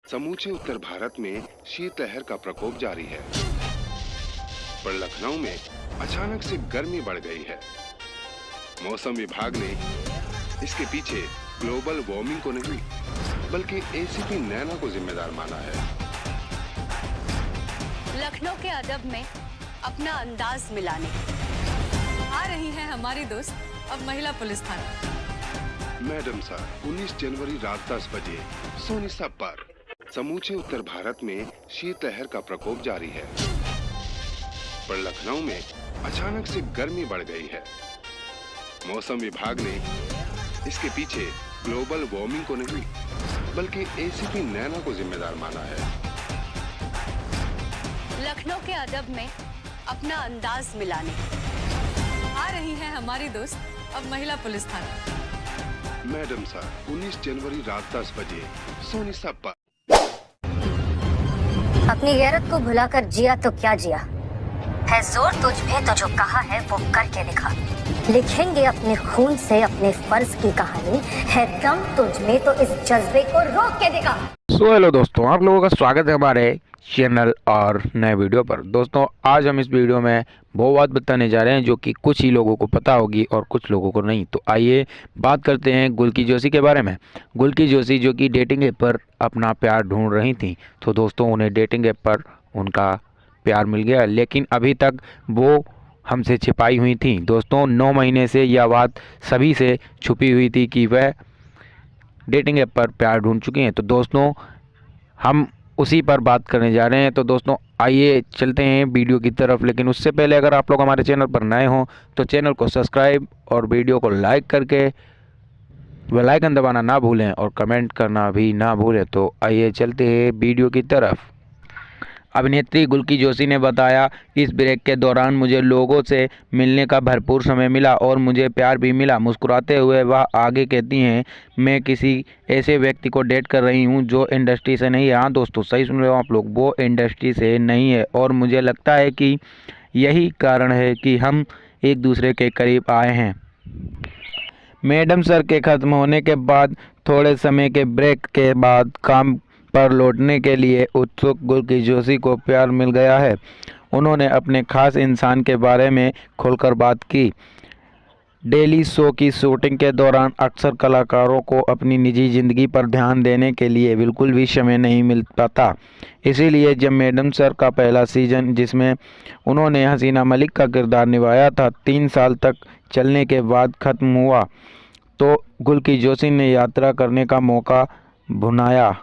समूचे उत्तर भारत में शीतलहर का प्रकोप जारी है, पर लखनऊ में अचानक से गर्मी बढ़ गई है। मौसम विभाग ने इसके पीछे ग्लोबल वार्मिंग को नहीं, बल्कि एसीपी नैना को जिम्मेदार माना है। लखनऊ के अदब में अपना अंदाज मिलाने आ रही है हमारी दोस्त अब महिला पुलिस थाना। मैडम सर 19 जनवरी रात 10 बजे सोनी सब पर। समूचे उत्तर भारत में शीतलहर का प्रकोप जारी है, पर लखनऊ में अचानक से गर्मी बढ़ गई है। मौसम विभाग ने इसके पीछे ग्लोबल वार्मिंग को नहीं, बल्कि एसीपी नैना को जिम्मेदार माना है। लखनऊ के अदब में अपना अंदाज मिलाने आ रही है हमारी दोस्त अब महिला पुलिस थाना। मैडम सर 19 जनवरी रात 10 बजे सोनी सब पर। अपनी गैरत को भुलाकर जिया तो क्या जिया है, जोर तुझ में तो जो कहा है वो करके दिखा। लिखेंगे अपने खून से अपने फर्ज की कहानी, है दम तुझ में तो इस जज्बे को रोक के दिखा। हेलो दोस्तों, आप लोगों का स्वागत है हमारे चैनल और नए वीडियो पर। दोस्तों आज हम इस वीडियो में वो बात बताने जा रहे हैं जो कि कुछ ही लोगों को पता होगी और कुछ लोगों को नहीं। तो आइए बात करते हैं गुल्की जोशी के बारे में। गुल्की जोशी जो कि डेटिंग ऐप पर अपना प्यार ढूंढ रही थी, तो दोस्तों उन्हें डेटिंग ऐप पर उनका प्यार मिल गया, लेकिन अभी तक वो हमसे छिपाई हुई थी। दोस्तों 9 महीने से यह बात सभी से छुपी हुई थी कि वह डेटिंग ऐप पर प्यार ढूंढ चुकी हैं। तो दोस्तों हम उसी पर बात करने जा रहे हैं। तो दोस्तों आइए चलते हैं वीडियो की तरफ, लेकिन उससे पहले अगर आप लोग हमारे चैनल पर नए हों तो चैनल को सब्सक्राइब और वीडियो को लाइक करके बेल आइकन दबाना ना भूलें और कमेंट करना भी ना भूलें। तो आइए चलते हैं वीडियो की तरफ। अभिनेत्री गुल्की जोशी ने बताया, इस ब्रेक के दौरान मुझे लोगों से मिलने का भरपूर समय मिला और मुझे प्यार भी मिला। मुस्कुराते हुए वह आगे कहती हैं, मैं किसी ऐसे व्यक्ति को डेट कर रही हूं जो इंडस्ट्री से नहीं है। हाँ दोस्तों, सही सुन रहे हो आप लोग, वो इंडस्ट्री से नहीं है और मुझे लगता है कि यही कारण है कि हम एक दूसरे के करीब आए हैं। मैडम सर के ख़त्म होने के बाद थोड़े समय के ब्रेक के बाद काम पर लौटने के लिए उत्सुक गुल्की जोशी को प्यार मिल गया है। उन्होंने अपने खास इंसान के बारे में खुलकर बात की। डेली शो की शूटिंग के दौरान अक्सर कलाकारों को अपनी निजी ज़िंदगी पर ध्यान देने के लिए बिल्कुल भी समय नहीं मिल पाता। इसीलिए जब मैडम सर का पहला सीज़न, जिसमें उन्होंने हसीना मलिक का किरदार निभाया था, 3 साल तक चलने के बाद ख़त्म हुआ, तो गुल्की जोशी ने यात्रा करने का मौका भुनाया।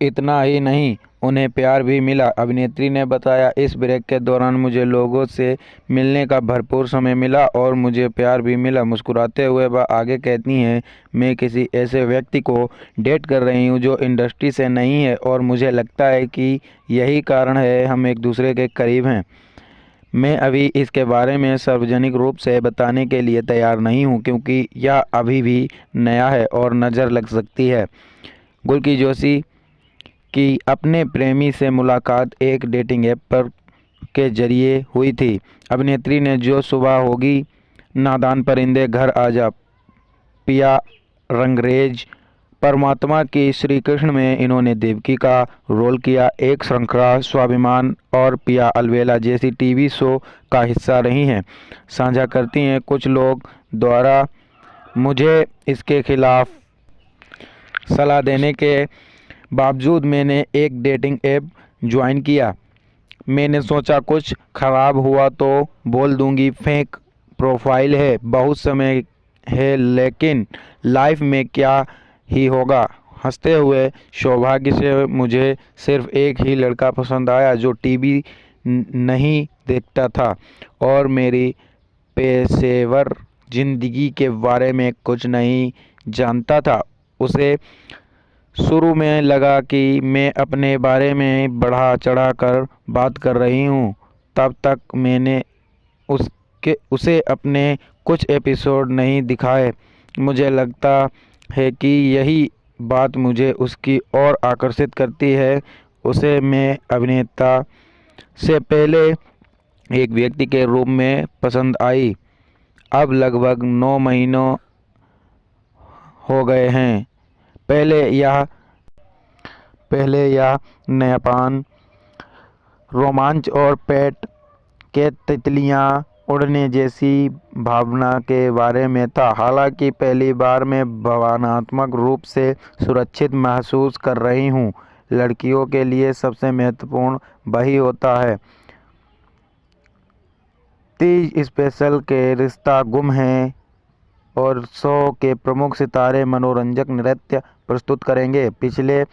इतना ही नहीं, उन्हें प्यार भी मिला। अभिनेत्री ने बताया, इस ब्रेक के दौरान मुझे लोगों से मिलने का भरपूर समय मिला और मुझे प्यार भी मिला। मुस्कुराते हुए वह आगे कहती हैं, मैं किसी ऐसे व्यक्ति को डेट कर रही हूं जो इंडस्ट्री से नहीं है और मुझे लगता है कि यही कारण है हम एक दूसरे के करीब हैं। मैं अभी इसके बारे में सार्वजनिक रूप से बताने के लिए तैयार नहीं हूँ, क्योंकि यह अभी भी नया है और नज़र लग सकती है। गुल्की जोशी कि अपने प्रेमी से मुलाकात एक डेटिंग ऐप पर के जरिए हुई थी। अभिनेत्री ने जो सुबह होगी, नादान परिंदे घर आजा, पिया रंगरेज, परमात्मा की श्री कृष्ण में इन्होंने देवकी का रोल किया, एक श्रृंखला, स्वाभिमान और पिया अलवेला जैसी टीवी शो का हिस्सा रही हैं। साझा करती हैं, कुछ लोग द्वारा मुझे इसके खिलाफ सलाह देने के बावजूद मैंने एक डेटिंग ऐप ज्वाइन किया। मैंने सोचा कुछ ख़राब हुआ तो बोल दूंगी, फेक प्रोफाइल है, बहुत समय है, लेकिन लाइफ में क्या ही होगा। हंसते हुए, सौभाग्य से मुझे सिर्फ एक ही लड़का पसंद आया जो टीवी नहीं देखता था और मेरी पेशेवर ज़िंदगी के बारे में कुछ नहीं जानता था। उसे शुरू में लगा कि मैं अपने बारे में बढ़ा चढ़ा कर बात कर रही हूँ। तब तक मैंने उसे अपने कुछ एपिसोड नहीं दिखाए। मुझे लगता है कि यही बात मुझे उसकी ओर आकर्षित करती है। उसे मैं अभिनेता से पहले एक व्यक्ति के रूप में पसंद आई। अब लगभग 9 महीनों हो गए हैं। पहले यह नयापन, रोमांच और पेट के तितलियां उड़ने जैसी भावना के बारे में था। हालांकि पहली बार मैं भावनात्मक रूप से सुरक्षित महसूस कर रही हूँ। लड़कियों के लिए सबसे महत्वपूर्ण वही होता है। तीज स्पेशल के रिश्ता गुम है और शो के प्रमुख सितारे मनोरंजक नृत्य प्रस्तुत करेंगे। पिछले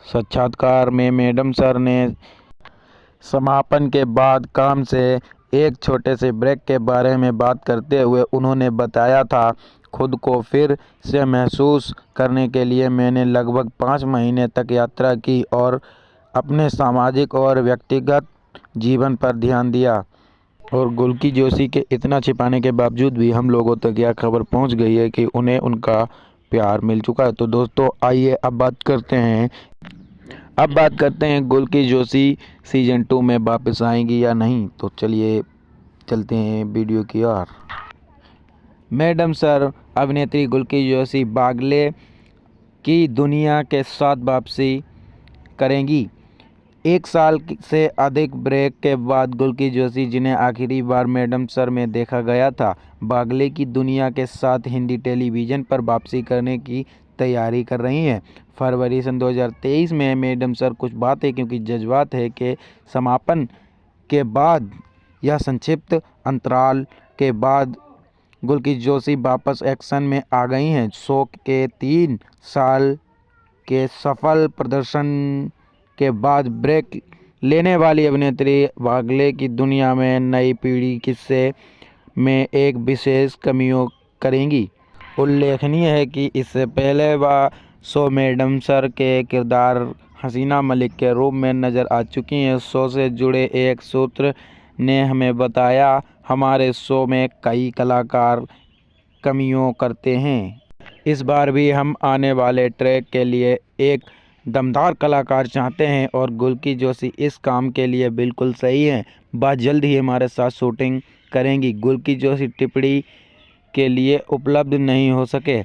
साक्षात्कार में मैडम सर ने समापन के बाद काम से एक छोटे से ब्रेक के बारे में बात करते हुए उन्होंने बताया था, खुद को फिर से महसूस करने के लिए मैंने लगभग 5 महीने तक यात्रा की और अपने सामाजिक और व्यक्तिगत जीवन पर ध्यान दिया। और गुल्की जोशी के इतना छिपाने के बावजूद भी हम लोगों तक यह खबर पहुंच गई है कि उन्हें उनका प्यार मिल चुका है। तो दोस्तों आइए अब बात करते हैं गुल्की जोशी सीजन 2 में वापस आएंगी या नहीं। तो चलिए चलते हैं वीडियो की ओर। मैडम सर अभिनेत्री गुल्की जोशी बागले की दुनिया के साथ वापसी करेंगी। 1 साल से अधिक ब्रेक के बाद गुल्की जोशी, जिन्हें आखिरी बार मैडम सर में देखा गया था, बागले की दुनिया के साथ हिंदी टेलीविज़न पर वापसी करने की तैयारी कर रही हैं। फरवरी सन 2023 में मैडम सर कुछ बातें क्योंकि जज्बात है के समापन के बाद यह संक्षिप्त अंतराल के बाद गुल्की जोशी वापस एक्शन में आ गई हैं। शो के 3 साल के सफल प्रदर्शन के बाद ब्रेक लेने वाली अभिनेत्री बागले की दुनिया में नई पीढ़ी किस्से में एक विशेष कमियों करेंगी। उल्लेखनीय है कि इससे पहले वह शो मैडम सर के किरदार हसीना मलिक के रूप में नज़र आ चुकी हैं। शो से जुड़े एक सूत्र ने हमें बताया, हमारे शो में कई कलाकार कमियों करते हैं। इस बार भी हम आने वाले ट्रैक के लिए एक दमदार कलाकार चाहते हैं और गुल्की जोशी इस काम के लिए बिल्कुल सही हैं। वह जल्द ही हमारे साथ शूटिंग करेंगी। गुल्की जोशी टिप्पणी के लिए उपलब्ध नहीं हो सके।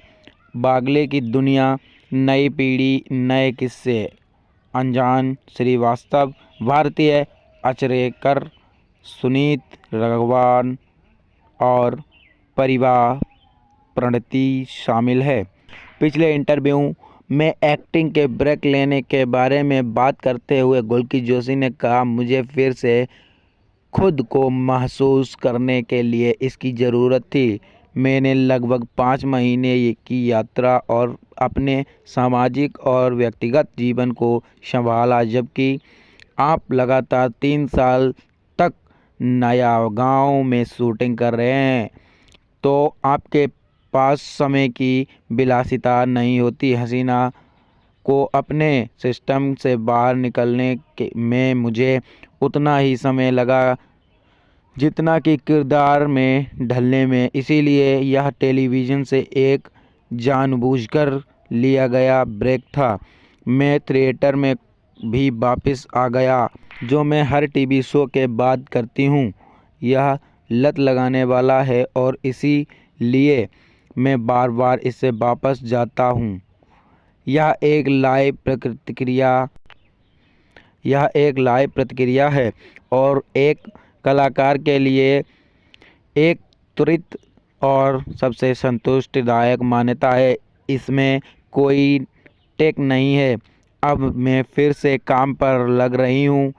बागले की दुनिया, नई पीढ़ी, नए किस्से। अनजान श्रीवास्तव, भारतीय अचरेकर, सुनीत राघवन और परिवार प्रणति शामिल है। पिछले इंटरव्यू में एक्टिंग के ब्रेक लेने के बारे में बात करते हुए गुल्की जोशी ने कहा, मुझे फिर से खुद को महसूस करने के लिए इसकी ज़रूरत थी। मैंने लगभग 5 महीने की यात्रा और अपने सामाजिक और व्यक्तिगत जीवन को संभाला, जबकि आप लगातार 3 साल तक नया गांव में शूटिंग कर रहे हैं, तो आपके पास समय की विलासिता नहीं होती। हसीना को अपने सिस्टम से बाहर निकलने में मुझे उतना ही समय लगा जितना कि किरदार में ढलने में। इसीलिए यह टेलीविज़न से एक जानबूझकर लिया गया ब्रेक था। मैं थिएटर में भी वापस आ गया, जो मैं हर टीवी शो के बाद करती हूँ। यह लत लगाने वाला है और इसीलिए मैं बार बार इससे वापस जाता हूँ। यह एक लाइव प्रतिक्रिया है और एक कलाकार के लिए एक त्वरित और सबसे संतुष्टिदायक मान्यता है। इसमें कोई टेक नहीं है। अब मैं फिर से काम पर लग रही हूँ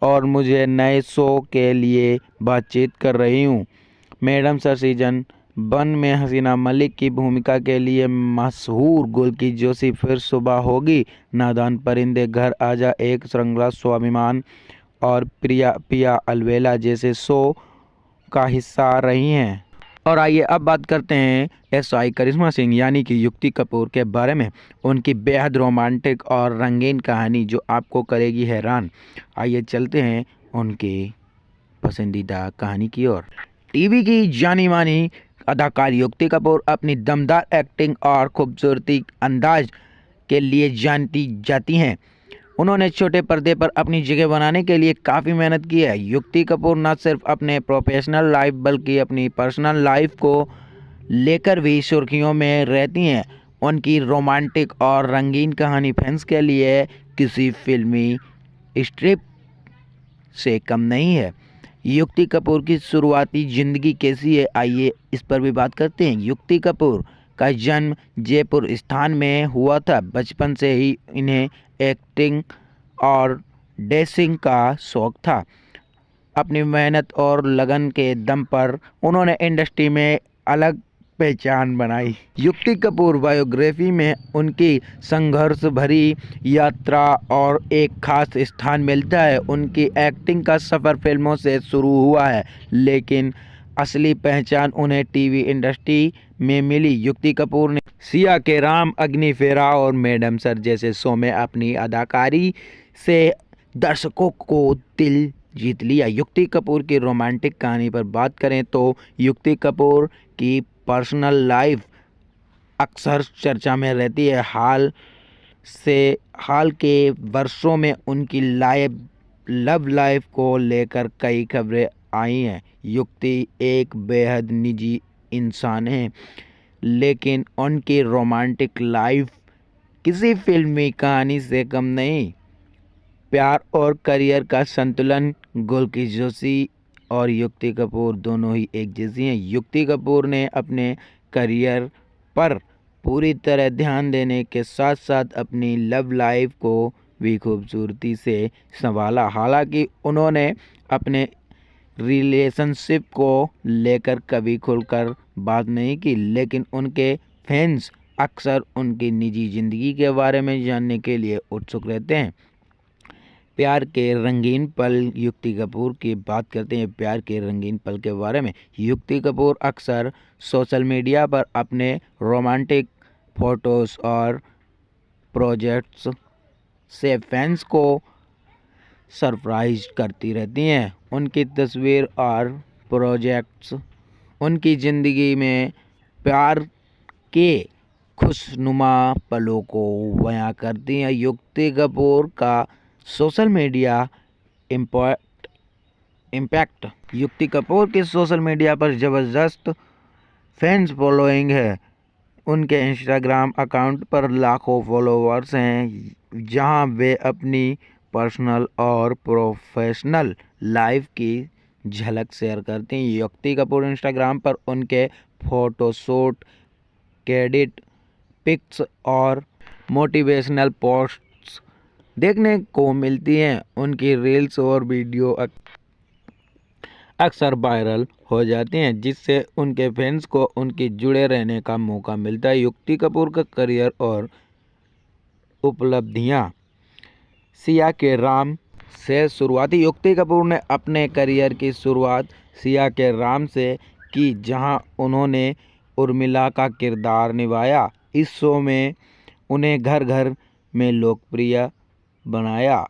और मुझे नए शो के लिए बातचीत कर रही हूँ। मैडम सर सीजन 1 में हसीना मलिक की भूमिका के लिए मशहूर गुल्की जोशी फिर सुबह होगी। नादान परिंदे, घर आजा, एक श्रृंखला, स्वाभिमान और पिया अलवेला जैसे शो का हिस्सा रही हैं। और आइए अब बात करते हैं SI करिश्मा सिंह यानी कि युक्ति कपूर के बारे में। उनकी बेहद रोमांटिक और रंगीन कहानी जो आपको करेगी हैरान। आइए चलते हैं उनकी पसंदीदा कहानी की ओर। टीवी की जानी मानी अदाकार युक्ति कपूर अपनी दमदार एक्टिंग और खूबसूरती अंदाज के लिए जानती जाती हैं। उन्होंने छोटे पर्दे पर अपनी जगह बनाने के लिए काफ़ी मेहनत की है। युक्ति कपूर न सिर्फ अपने प्रोफेशनल लाइफ बल्कि अपनी पर्सनल लाइफ को लेकर भी सुर्खियों में रहती हैं। उनकी रोमांटिक और रंगीन कहानी फैंस के लिए किसी फिल्मी स्ट्रिप से कम नहीं है। युक्ति कपूर की शुरुआती ज़िंदगी कैसी है, आइए इस पर भी बात करते हैं। युक्ति कपूर का जन्म जयपुर स्थान में हुआ था। बचपन से ही इन्हें एक्टिंग और डांसिंग का शौक था। अपनी मेहनत और लगन के दम पर उन्होंने इंडस्ट्री में अलग पहचान बनाई। युक्ति कपूर बायोग्राफी में उनकी संघर्ष भरी यात्रा और एक खास स्थान मिलता है। उनकी एक्टिंग का सफ़र फिल्मों से शुरू हुआ है, लेकिन असली पहचान उन्हें टीवी इंडस्ट्री में मिली। युक्ति कपूर ने सिया के राम, अग्निफेरा और मैडम सर जैसे शो में अपनी अदाकारी से दर्शकों को दिल जीत लिया। युक्ति कपूर की रोमांटिक कहानी पर बात करें तो युक्ति कपूर की पर्सनल लाइफ अक्सर चर्चा में रहती है। हाल के वर्षों में उनकी लव लाइफ को लेकर कई खबरें आई हैं। युक्ति एक बेहद निजी इंसान हैं, लेकिन उनकी रोमांटिक लाइफ किसी फिल्मी कहानी से कम नहीं। प्यार और करियर का संतुलन। गुलकी जोशी और युक्ति कपूर दोनों ही एक जैसी हैं। युक्ति कपूर ने अपने करियर पर पूरी तरह ध्यान देने के साथ साथ अपनी लव लाइफ को भी खूबसूरती से संभाला। हालांकि उन्होंने अपने रिलेशनशिप को लेकर कभी खुलकर बात नहीं की, लेकिन उनके फैंस अक्सर उनकी निजी ज़िंदगी के बारे में जानने के लिए उत्सुक रहते हैं। प्यार के रंगीन पल। युक्ति कपूर की बात करते हैं प्यार के रंगीन पल के बारे में। युक्ति कपूर अक्सर सोशल मीडिया पर अपने रोमांटिक फ़ोटोज़ और प्रोजेक्ट्स से फैंस को सरप्राइज करती रहती हैं। उनकी तस्वीर और प्रोजेक्ट्स उनकी ज़िंदगी में प्यार के खुशनुमा पलों को बयां करती हैं। युक्ति कपूर का सोशल मीडिया इम्पैक्ट। युक्ति कपूर की सोशल मीडिया पर ज़बरदस्त फैंस फॉलोइंग है। उनके इंस्टाग्राम अकाउंट पर लाखों फॉलोअर्स हैं, जहां वे अपनी पर्सनल और प्रोफेशनल लाइफ की झलक शेयर करती हैं। युक्ति कपूर इंस्टाग्राम पर उनके फ़ोटोशूट, कैडिट पिक्स और मोटिवेशनल पोस्ट्स देखने को मिलती हैं। उनकी रील्स और वीडियो अक्सर वायरल हो जाती हैं, जिससे उनके फैंस को उनके जुड़े रहने का मौका मिलता है। युक्ति कपूर का करियर और उपलब्धियां। सिया के राम से शुरुआती। युक्ति कपूर ने अपने करियर की शुरुआत सिया के राम से की, जहां उन्होंने उर्मिला का किरदार निभाया। इस शो में उन्हें घर घर में लोकप्रिय बनाया।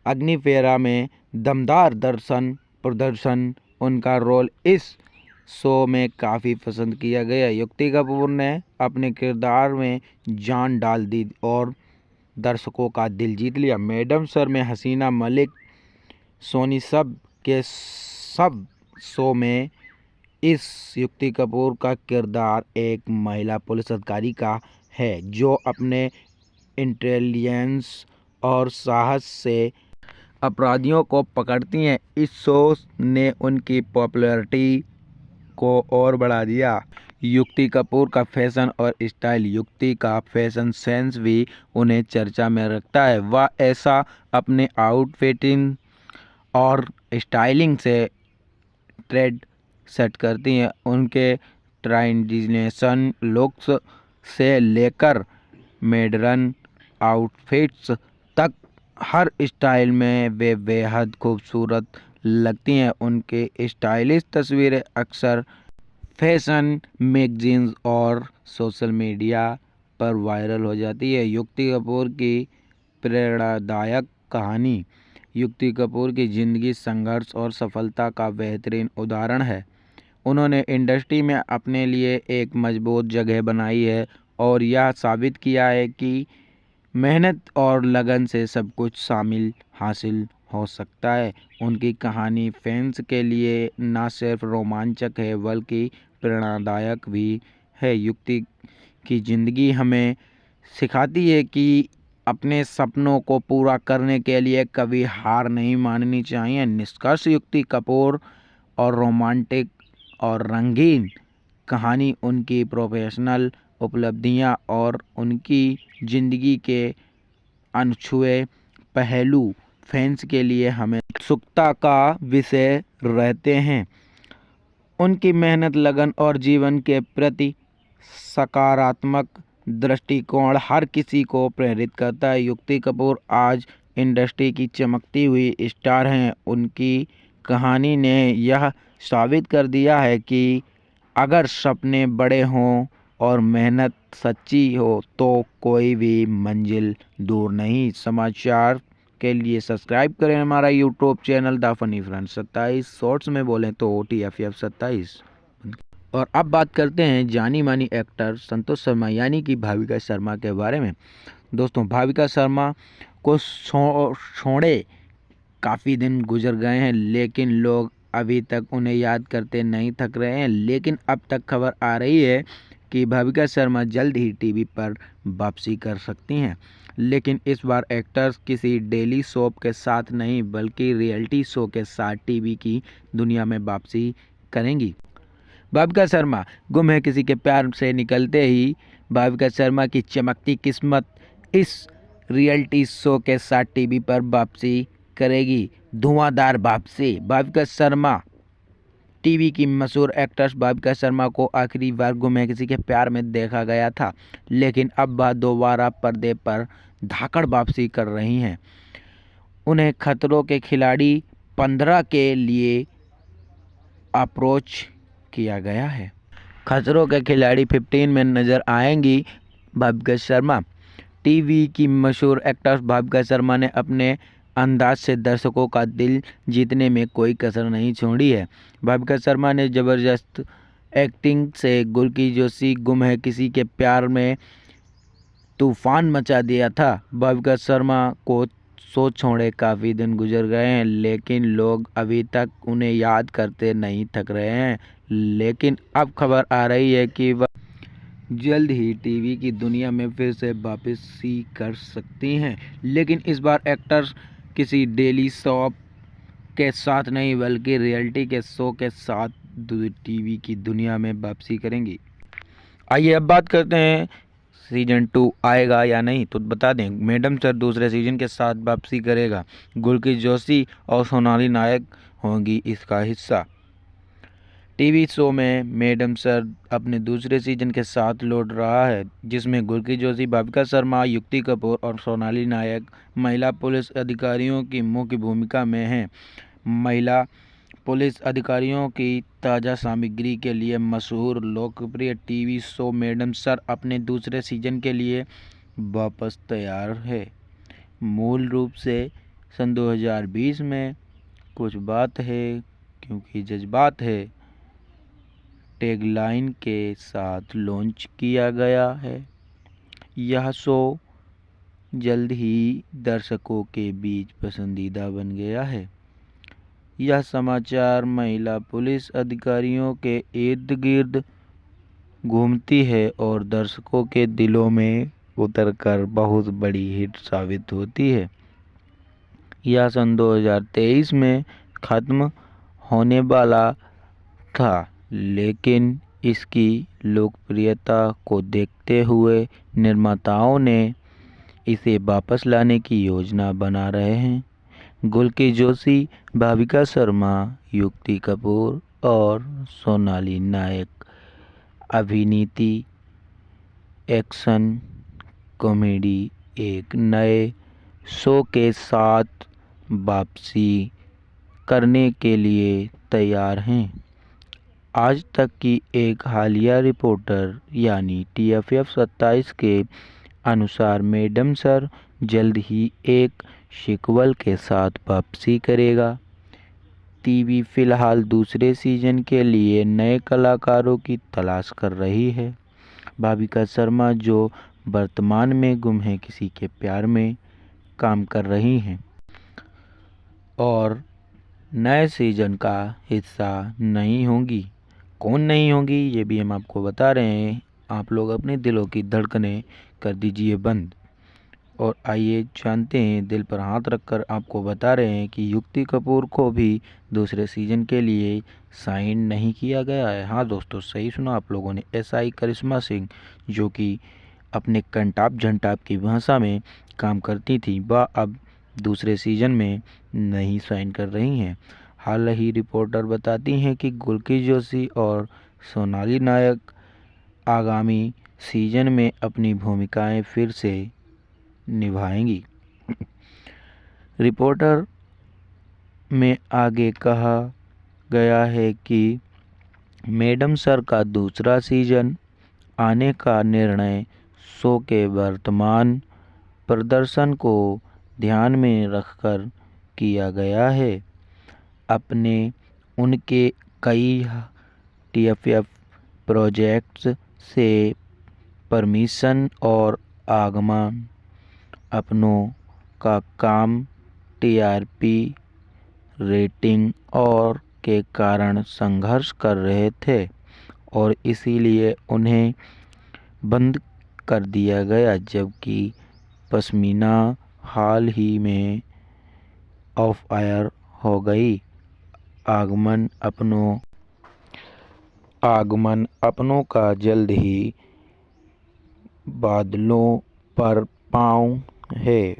अग्निफेरा में दमदार प्रदर्शन उनका रोल इस शो में काफ़ी पसंद किया गया। युक्ति कपूर ने अपने किरदार में जान डाल दी और दर्शकों का दिल जीत लिया। मैडम सर में हसीना मलिक, सोनी सब के सब शो में इस युक्ति कपूर का किरदार एक महिला पुलिस अधिकारी का है, जो अपने इंटेलिजेंस और साहस से अपराधियों को पकड़ती हैं। इस शो ने उनकी पॉपुलैरिटी को और बढ़ा दिया। युक्ति कपूर का फैशन और स्टाइल। युक्ति का फैशन सेंस भी उन्हें चर्चा में रखता है। वह ऐसा अपने आउटफिटिंग और स्टाइलिंग से ट्रेंड सेट करती हैं। उनके ट्रेडिशनल लुक्स से लेकर मॉडर्न आउटफिट्स तक हर स्टाइल में वे बेहद खूबसूरत लगती हैं। उनके स्टाइलिश तस्वीरें अक्सर फैशन मैगजीन्स और सोशल मीडिया पर वायरल हो जाती है। युक्ति कपूर की प्रेरणादायक कहानी। युक्ति कपूर की ज़िंदगी संघर्ष और सफलता का बेहतरीन उदाहरण है। उन्होंने इंडस्ट्री में अपने लिए एक मजबूत जगह बनाई है और यह साबित किया है कि मेहनत और लगन से सब कुछ हासिल हो सकता है। उनकी कहानी फैंस के लिए न सिर्फ रोमांचक है बल्कि प्रेरणादायक भी है। युक्ति कि ज़िंदगी हमें सिखाती है कि अपने सपनों को पूरा करने के लिए कभी हार नहीं माननी चाहिए। निष्कर्ष युक्ति कपूर और रोमांटिक और रंगीन कहानी, उनकी प्रोफेशनल उपलब्धियां और उनकी ज़िंदगी के अनछुए पहलू फैंस के लिए हमें उत्सुकता का विषय रहते हैं। उनकी मेहनत, लगन और जीवन के प्रति सकारात्मक दृष्टिकोण हर किसी को प्रेरित करता है। युक्ति कपूर आज इंडस्ट्री की चमकती हुई स्टार हैं। उनकी कहानी ने यह साबित कर दिया है कि अगर सपने बड़े हों और मेहनत सच्ची हो तो कोई भी मंजिल दूर नहीं। समाचार के लिए सब्सक्राइब करें हमारा YouTube channel the funny friends 27, shorts में बोलें तो TFF 27। और अब बात करते हैं जानी मानी एक्टर संतोष शर्मा यानी कि भाविका शर्मा के बारे में। दोस्तों, भाविका शर्मा को छोड़े काफ़ी दिन गुजर गए हैं, लेकिन लोग अभी तक उन्हें याद करते नहीं थक रहे हैं। लेकिन अब तक खबर आ रही है कि भाविका शर्मा जल्द ही टीवी पर वापसी कर सकती हैं। लेकिन इस बार एक्टर्स किसी डेली सोप के साथ नहीं बल्कि रियलिटी शो के साथ टीवी की दुनिया में वापसी करेंगी। भाविका शर्मा गुम है किसी के प्यार से निकलते ही भाविका शर्मा की चमकती किस्मत इस रियलिटी शो के साथ टीवी पर वापसी करेगी। धुआंधार वापसी। भाविका शर्मा टीवी की मशहूर एक्ट्रेस भाविका शर्मा को आखिरी बार गुम है किसी के प्यार में देखा गया था, लेकिन अब वह दोबारा पर्दे पर धाकड़ वापसी कर रही हैं। उन्हें खतरों के खिलाड़ी 15 के लिए अप्रोच किया गया है। खतरों के खिलाड़ी 15 में नजर आएंगी भाविका शर्मा। टीवी की मशहूर एक्ट्रेस भाविका शर्मा ने अपने अंदाज से दर्शकों का दिल जीतने में कोई कसर नहीं छोड़ी है। भाविका शर्मा ने ज़बरदस्त एक्टिंग से गुल्की जोशी गुम है किसी के प्यार में तूफान मचा दिया था। भाविका शर्मा को शो छोड़े काफ़ी दिन गुजर गए हैं, लेकिन लोग अभी तक उन्हें याद करते नहीं थक रहे हैं। लेकिन अब खबर आ रही है कि वह जल्द ही टीवी की दुनिया में फिर से वापसी कर सकती हैं। लेकिन इस बार एक्टर्स किसी डेली शो के साथ नहीं बल्कि रियलिटी के शो के साथ टीवी की दुनिया में वापसी करेंगी। आइए अब बात करते हैं सीजन 2 आएगा या नहीं। तो बता दें, मैडम सर दूसरे सीजन के साथ वापसी करेगा। गुल्की जोशी और सोनाली नायक होंगी इसका हिस्सा। टीवी शो में मैडम सर अपने दूसरे सीजन के साथ लौट रहा है, जिसमें गुल्की जोशी, भाविका शर्मा, युक्ति कपूर और सोनाली नायक महिला पुलिस अधिकारियों की मुख्य भूमिका में हैं। महिला पुलिस अधिकारियों की ताज़ा सामग्री के लिए मशहूर लोकप्रिय टीवी शो मैडम सर अपने दूसरे सीजन के लिए वापस तैयार है। मूल रूप से सन 2020 में कुछ बात है क्योंकि जज्बात है टैगलाइन के साथ लॉन्च किया गया है। यह शो जल्द ही दर्शकों के बीच पसंदीदा बन गया है। यह समाचार महिला पुलिस अधिकारियों के इर्द गिर्द घूमती है और दर्शकों के दिलों में उतरकर बहुत बड़ी हिट साबित होती है। यह सन 2023 में ख़त्म होने वाला था, लेकिन इसकी लोकप्रियता को देखते हुए निर्माताओं ने इसे वापस लाने की योजना बना रहे हैं। गुल्की जोशी, भाविका शर्मा, युक्ति कपूर और सोनाली नायक अभिनीति एक्शन कॉमेडी एक नए शो के साथ वापसी करने के लिए तैयार हैं। आज तक की एक हालिया रिपोर्टर यानी TFF 27 के अनुसार मैडम सर जल्द ही एक सीक्वल के साथ वापसी करेगा। टीवी फिलहाल दूसरे सीजन के लिए नए कलाकारों की तलाश कर रही है। भाविका शर्मा जो वर्तमान में गुम है किसी के प्यार में काम कर रही हैं और नए सीजन का हिस्सा नहीं होंगी। कौन नहीं होंगी ये भी हम आपको बता रहे हैं। आप लोग अपने दिलों की धड़कनें कर दीजिए बंद। और आइए जानते हैं, दिल पर हाथ रखकर आपको बता रहे हैं कि युक्ति कपूर को भी दूसरे सीजन के लिए साइन नहीं किया गया है। हाँ दोस्तों, सही सुना आप लोगों ने। एसआई करिश्मा सिंह, जो कि अपने कंटाप झंटाप की भाषा में काम करती थी, वह अब दूसरे सीजन में नहीं साइन कर रही हैं। हाल ही रिपोर्टर बताती हैं कि गुल्की जोशी और सोनाली नायक आगामी सीजन में अपनी भूमिकाएं फिर से निभाएंगी। रिपोर्टर में आगे कहा गया है कि मैडम सर का दूसरा सीजन आने का निर्णय शो के वर्तमान प्रदर्शन को ध्यान में रखकर किया गया है। अपने उनके कई टीएफएफ प्रोजेक्ट्स से परमिशन और आगमन अपनों का काम टीआरपी रेटिंग और के कारण संघर्ष कर रहे थे और इसीलिए उन्हें बंद कर दिया गया, जबकि पश्मीना हाल ही में ऑफ एयर हो गई। आगमन अपनों का जल्द ही बादलों पर पाँव है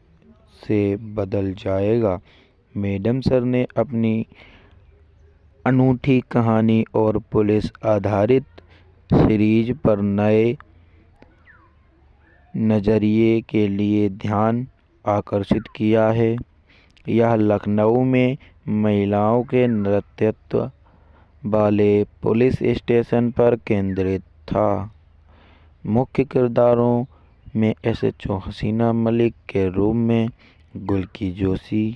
से बदल जाएगा। मैडम सर ने अपनी अनूठी कहानी और पुलिस आधारित सीरीज पर नए नज़रिए के लिए ध्यान आकर्षित किया है। यह लखनऊ में महिलाओं के नेतृत्व वाले पुलिस स्टेशन पर केंद्रित था। मुख्य किरदारों में एसएचओ हसीना मलिक के रूप में गुल्की जोशी,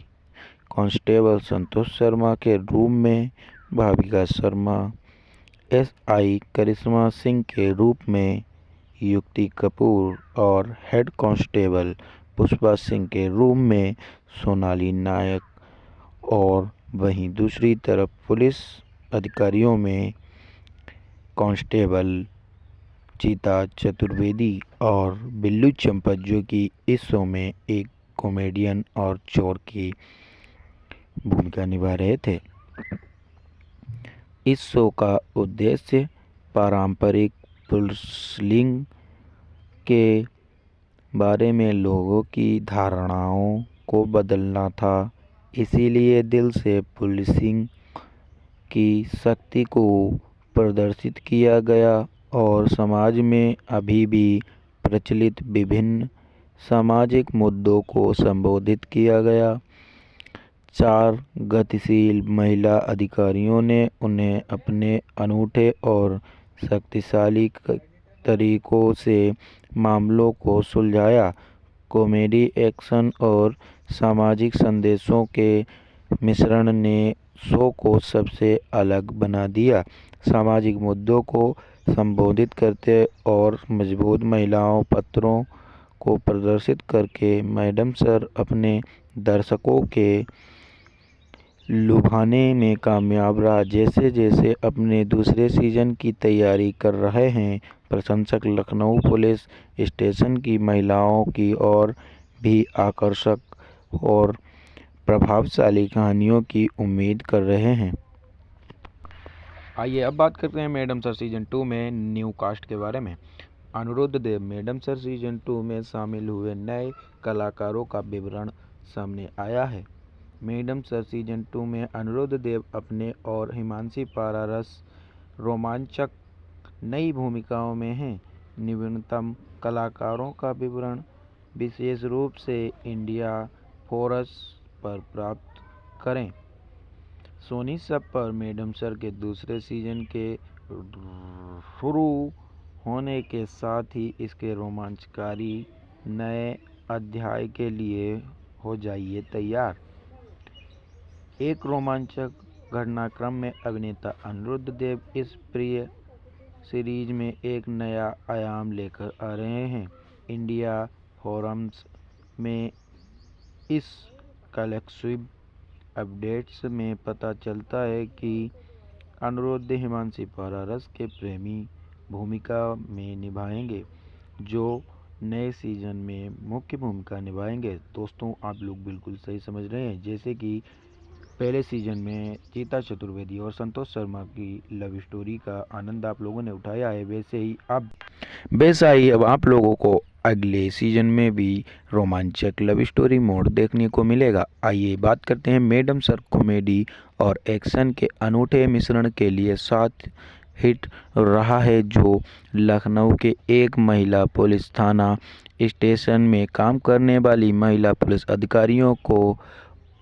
कांस्टेबल संतोष शर्मा के रूप में भाविका शर्मा, एसआई करिश्मा सिंह के रूप में युक्ति कपूर और हेड कांस्टेबल पुष्पा सिंह के रूप में सोनाली नायक, और वहीं दूसरी तरफ पुलिस अधिकारियों में कांस्टेबल चीता चतुर्वेदी और बिल्लू चंपत, जो कि इस शो में एक कॉमेडियन और चोर की भूमिका निभा रहे थे। इस शो का उद्देश्य पारंपरिक पुलिसिंग के बारे में लोगों की धारणाओं को बदलना था। इसीलिए दिल से पुलिसिंग की शक्ति को प्रदर्शित किया गया और समाज में अभी भी प्रचलित विभिन्न सामाजिक मुद्दों को संबोधित किया गया। 4 गतिशील महिला अधिकारियों ने उन्हें अपने अनूठे और शक्तिशाली तरीकों से मामलों को सुलझाया। कॉमेडी, एक्शन और सामाजिक संदेशों के मिश्रण ने शो को सबसे अलग बना दिया। सामाजिक मुद्दों को संबोधित करते और मजबूत महिलाओं पात्रों को प्रदर्शित करके मैडम सर अपने दर्शकों के लुभाने में कामयाब रहा। जैसे जैसे अपने दूसरे सीजन की तैयारी कर रहे हैं, प्रशंसक लखनऊ पुलिस स्टेशन की महिलाओं की और भी आकर्षक और प्रभावशाली कहानियों की उम्मीद कर रहे हैं। आइए अब बात करते हैं मैडम सर सीजन 2 में न्यू कास्ट के बारे में। अनिरुद्ध देव मैडम सर सीजन 2 में शामिल हुए नए कलाकारों का विवरण सामने आया है। मैडम सर सीजन 2 में अनिरुद्ध देव अपने और हिमांशी पारारस रोमांचक नई भूमिकाओं में हैं। नवीनतम कलाकारों का विवरण विशेष रूप से इंडिया फोरस पर प्राप्त करें। सोनी सब पर मैडम सर के दूसरे सीजन के शुरू होने के साथ ही इसके रोमांचकारी नए अध्याय के लिए हो जाइए तैयार। एक रोमांचक घटनाक्रम में अभिनेता अनिरुद्ध देव इस प्रिय सीरीज में एक नया आयाम लेकर आ रहे हैं। इंडिया फोरम्स में इस कलेक्सिव अपडेट्स में पता चलता है कि अनिरुद्ध हिमांशी पारारस के प्रेमी भूमिका में निभाएंगे, जो नए सीजन में मुख्य भूमिका निभाएंगे। दोस्तों, आप लोग बिल्कुल सही समझ रहे हैं। जैसे कि पहले सीजन में चीता चतुर्वेदी और संतोष शर्मा की लव स्टोरी का आनंद आप लोगों ने उठाया है, वैसा ही अब आप लोगों को अगले सीजन में भी रोमांचक लव स्टोरी मोड देखने को मिलेगा। आइए बात करते हैं मैडम सर कॉमेडी और एक्शन के अनूठे मिश्रण के लिए साथ हिट रहा है, जो लखनऊ के एक महिला पुलिस थाना स्टेशन में काम करने वाली महिला पुलिस अधिकारियों को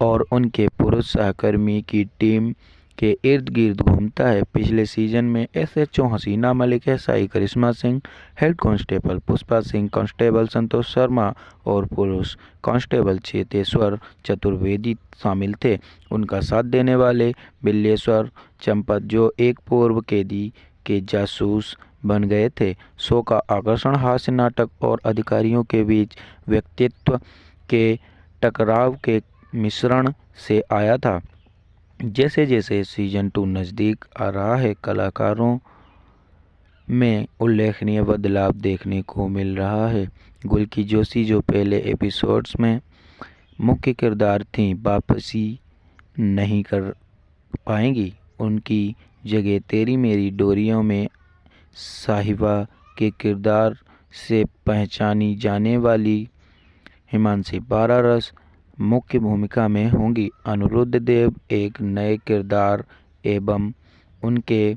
और उनके पुरुष सहकर्मी की टीम के इर्द गिर्द घूमता है। पिछले सीजन में SHO Haseena Malik, SI Karishma Singh, head constable Pushpa Singh, constable Santosh Sharma और पुलिस कांस्टेबल चेतेश्वर चतुर्वेदी शामिल थे। उनका साथ देने वाले बिल्लेश्वर चंपत, जो एक पूर्व कैदी के जासूस बन गए थे। शो का आकर्षण हास्य नाटक और अधिकारियों के बीच व्यक्तित्व के टकराव के मिश्रण से आया था। जैसे जैसे सीजन 2 नज़दीक आ रहा है, कलाकारों में उल्लेखनीय बदलाव देखने को मिल रहा है। गुलकी जोशी, जो पहले एपिसोड्स में मुख्य किरदार थीं, वापसी नहीं कर पाएंगी। उनकी जगह तेरी मेरी डोरियों में साहिबा के किरदार से पहचानी जाने वाली हिमांशी बारारस मुख्य भूमिका में होंगी। अनिरुद्ध देव एक नए किरदार एवं उनके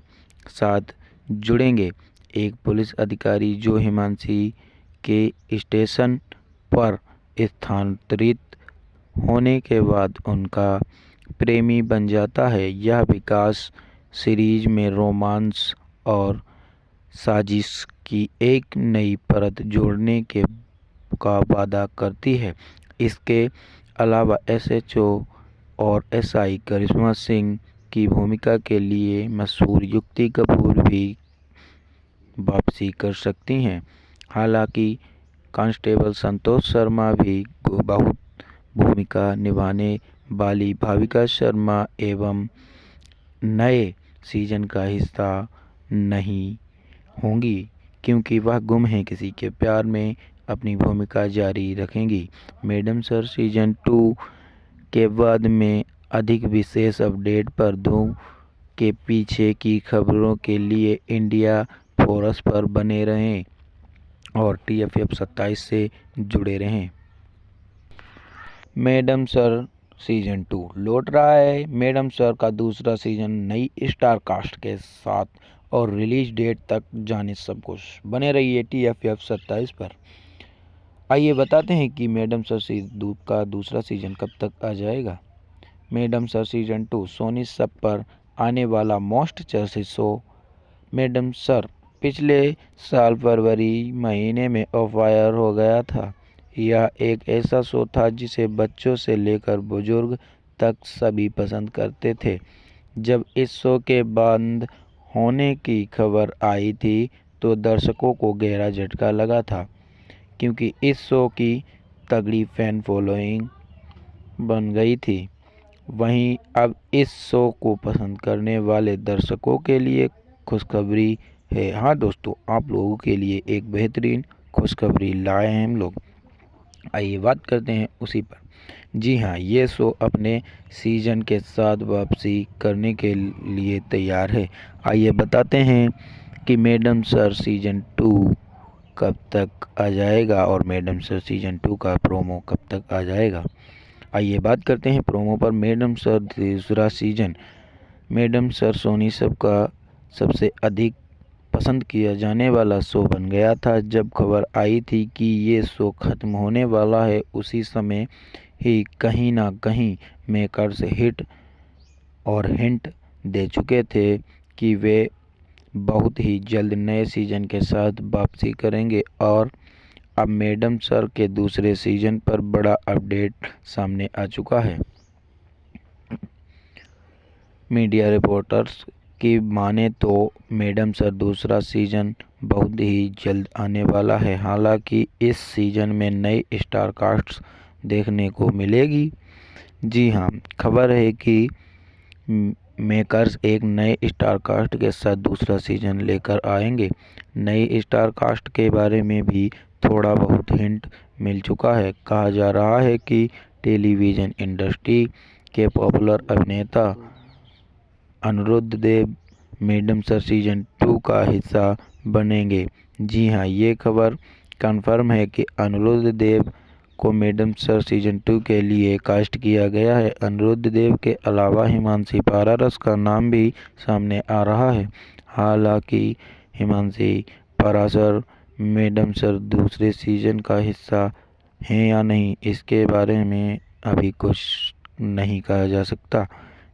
साथ जुड़ेंगे, एक पुलिस अधिकारी जो हिमांशी के स्टेशन पर स्थानांतरित होने के बाद उनका प्रेमी बन जाता है। यह विकास सीरीज में रोमांस और साजिश की एक नई परत जोड़ने का वादा करती है। इसके अलावा एसएचओ और एसआई करिश्मा सिंह की भूमिका के लिए मशहूर युक्ति कपूर भी वापसी कर सकती हैं। हालांकि कांस्टेबल संतोष शर्मा भी बहुत भूमिका निभाने वाली भाविका शर्मा एवं नए सीजन का हिस्सा नहीं होंगी, क्योंकि वह गुम है किसी के प्यार में अपनी भूमिका जारी रखेंगी। मैडम सर सीजन 2 के बाद में अधिक विशेष अपडेट पर्दों के पीछे की खबरों के लिए इंडिया फोरस पर बने रहें और TFF 27 से जुड़े रहें। मैडम सर सीजन 2 लौट रहा है। मैडम सर का दूसरा सीजन नई स्टार कास्ट के साथ और रिलीज डेट तक जाने सब कुछ बने रहिए TFF 27 पर। आइए बताते हैं कि मैडम सर का दूसरा सीजन कब तक आ जाएगा। मैडम सर सीजन 2 सोनी सब पर आने वाला मोस्ट चर्चित शो। मैडम सर पिछले साल फरवरी महीने में ऑफ एयर हो गया था। यह एक ऐसा शो था जिसे बच्चों से लेकर बुजुर्ग तक सभी पसंद करते थे। जब इस शो के बंद होने की खबर आई थी तो दर्शकों को गहरा झटका लगा था, क्योंकि इस शो की तगड़ी फैन फॉलोइंग बन गई थी। वहीं अब इस शो को पसंद करने वाले दर्शकों के लिए खुशखबरी है। हाँ दोस्तों, आप लोगों के लिए एक बेहतरीन खुशखबरी लाए हैं हम लोग। आइए बात करते हैं उसी पर। जी हाँ, ये शो अपने सीजन के साथ वापसी करने के लिए तैयार है। आइए बताते हैं कि मैडम सर सीजन 2 कब तक आ जाएगा और मैडम सर सीजन 2 का प्रोमो कब तक आ जाएगा। आइए बात करते हैं प्रोमो पर। मैडम सर दूसरा सीजन। मैडम सर सोनी सब का सबसे अधिक पसंद किया जाने वाला शो बन गया था। जब खबर आई थी कि ये शो ख़त्म होने वाला है, उसी समय ही कहीं ना कहीं मेकर्स हिंट दे चुके थे कि वे बहुत ही जल्द नए सीजन के साथ वापसी करेंगे और अब मैडम सर के दूसरे सीजन पर बड़ा अपडेट सामने आ चुका है। मीडिया रिपोर्टर्स की माने तो मैडम सर दूसरा सीजन बहुत ही जल्द आने वाला है। हालांकि इस सीजन में नई स्टार कास्ट देखने को मिलेगी। जी हाँ, खबर है कि मेकर्स एक नए स्टार कास्ट के साथ दूसरा सीजन लेकर आएंगे। नई स्टार कास्ट के बारे में भी थोड़ा बहुत हिंट मिल चुका है। कहा जा रहा है कि टेलीविज़न इंडस्ट्री के पॉपुलर अभिनेता अनिरुद्ध देव मैडम सर सीजन 2 का हिस्सा बनेंगे। जी हाँ, ये खबर कंफर्म है कि अनिरुद्ध देव को मैडम सर सीजन 2 के लिए कास्ट किया गया है। अनिरुद्ध देव के अलावा हिमांशी पारारस का नाम भी सामने आ रहा है। हालांकि हिमांशी पाराशर मैडम सर दूसरे सीजन का हिस्सा हैं या नहीं, इसके बारे में अभी कुछ नहीं कहा जा सकता।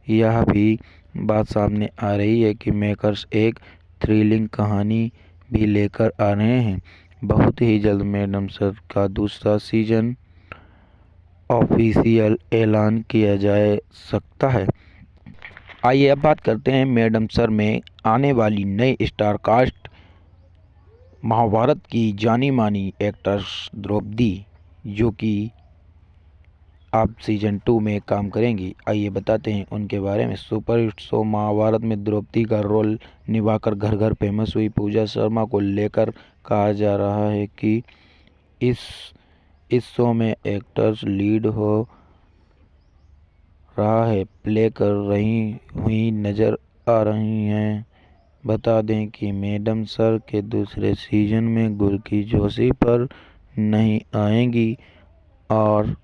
यह भी बात सामने आ रही है कि मेकर्स एक थ्रिलिंग कहानी भी लेकर आ रहे हैं। बहुत ही जल्द मैडम सर का दूसरा सीजन ऑफिशियल ऐलान किया जा सकता है। आइए अब बात करते हैं मैडम सर में आने वाली नई स्टार कास्ट। महाभारत की जानी मानी एक्ट्रेस द्रौपदी, जो कि अब सीजन 2 में काम करेंगी। आइए बताते हैं उनके बारे में। सुपरहिट शो महाभारत में द्रौपदी का रोल निभाकर घर घर फेमस हुई पूजा शर्मा को लेकर कहा जा रहा है कि इस शो में एक्टर्स लीड हो रहा है प्ले कर रही हुई नजर आ रही हैं। बता दें कि मैडम सर के दूसरे सीजन में गुल्की जोशी पर नहीं आएंगी और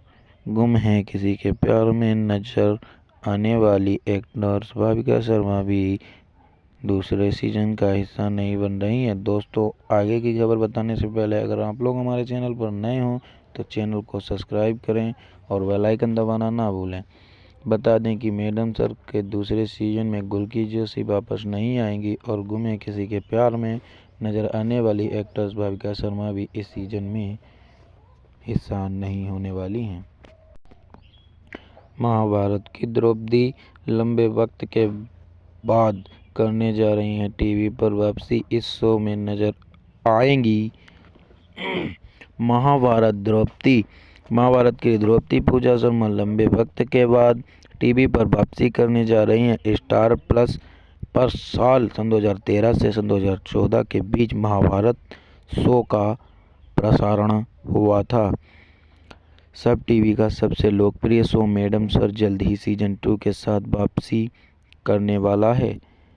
गुम है किसी के प्यार में नजर आने वाली एक्ट्रेस भाविका शर्मा भी दूसरे सीजन का हिस्सा नहीं बन रही हैं। दोस्तों, आगे की खबर बताने से पहले अगर आप लोग हमारे चैनल पर नए हों तो चैनल को सब्सक्राइब करें और बेल आइकन दबाना ना भूलें। बता दें कि मैडम सर के दूसरे सीजन में गुल्की जोशी वापस नहीं आएंगी और गुम है किसी के प्यार में नजर आने वाली एक्ट्रेस भाविका शर्मा भी इस सीजन में हिस्सा नहीं होने वाली हैं। महाभारत की द्रौपदी लंबे वक्त के बाद करने जा रही हैं टीवी पर वापसी। इस शो में नजर आएंगी महाभारत की द्रौपदी पूजा शर्मा लंबे वक्त के बाद टीवी पर वापसी करने जा रही हैं। स्टार प्लस पर साल 2013 से 2014 के बीच महाभारत शो का प्रसारण हुआ था। सब टीवी का सबसे लोकप्रिय शो मैडम सर जल्द ही सीजन 2 के साथ वापसी करने वाला है।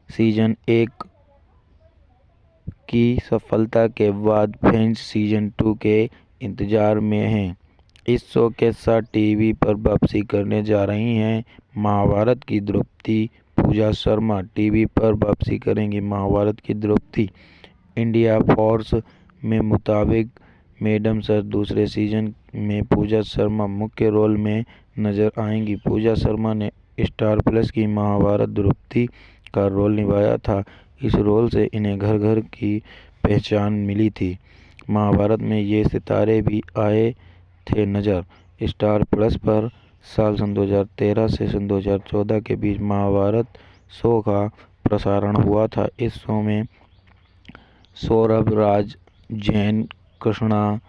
सीजन 1 की सफलता के बाद फैंस सीजन 2 के इंतजार में हैं। इस शो के साथ टीवी पर वापसी करने जा रही हैं महाभारत की द्रौपदी पूजा शर्मा। टीवी पर वापसी करेंगी महाभारत की द्रौपदी। इंडिया फोर्स में मुताबिक मैडम सर दूसरे सीजन में पूजा शर्मा मुख्य रोल में नजर आएंगी। पूजा शर्मा ने स्टार प्लस की महाभारत द्रौपदी का रोल निभाया था। इस रोल से इन्हें घर घर की पहचान मिली थी। महाभारत में ये सितारे भी आए थे नजर। स्टार प्लस पर साल 2013 से 2014 के बीच महाभारत शो का प्रसारण हुआ था। इस शो में सौरभ राज जैन कृष्णा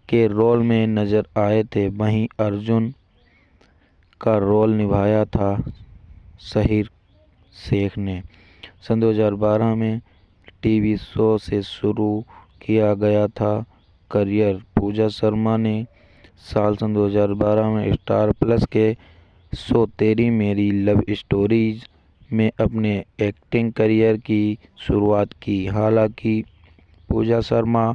के रोल में नजर आए थे। वहीं अर्जुन का रोल निभाया था शहीर शेख ने। सन 2012 में टीवी शो से शुरू किया गया था करियर। पूजा शर्मा ने साल 2012 में स्टार प्लस के शो तेरी मेरी लव स्टोरीज में अपने एक्टिंग करियर की शुरुआत की। हालांकि पूजा शर्मा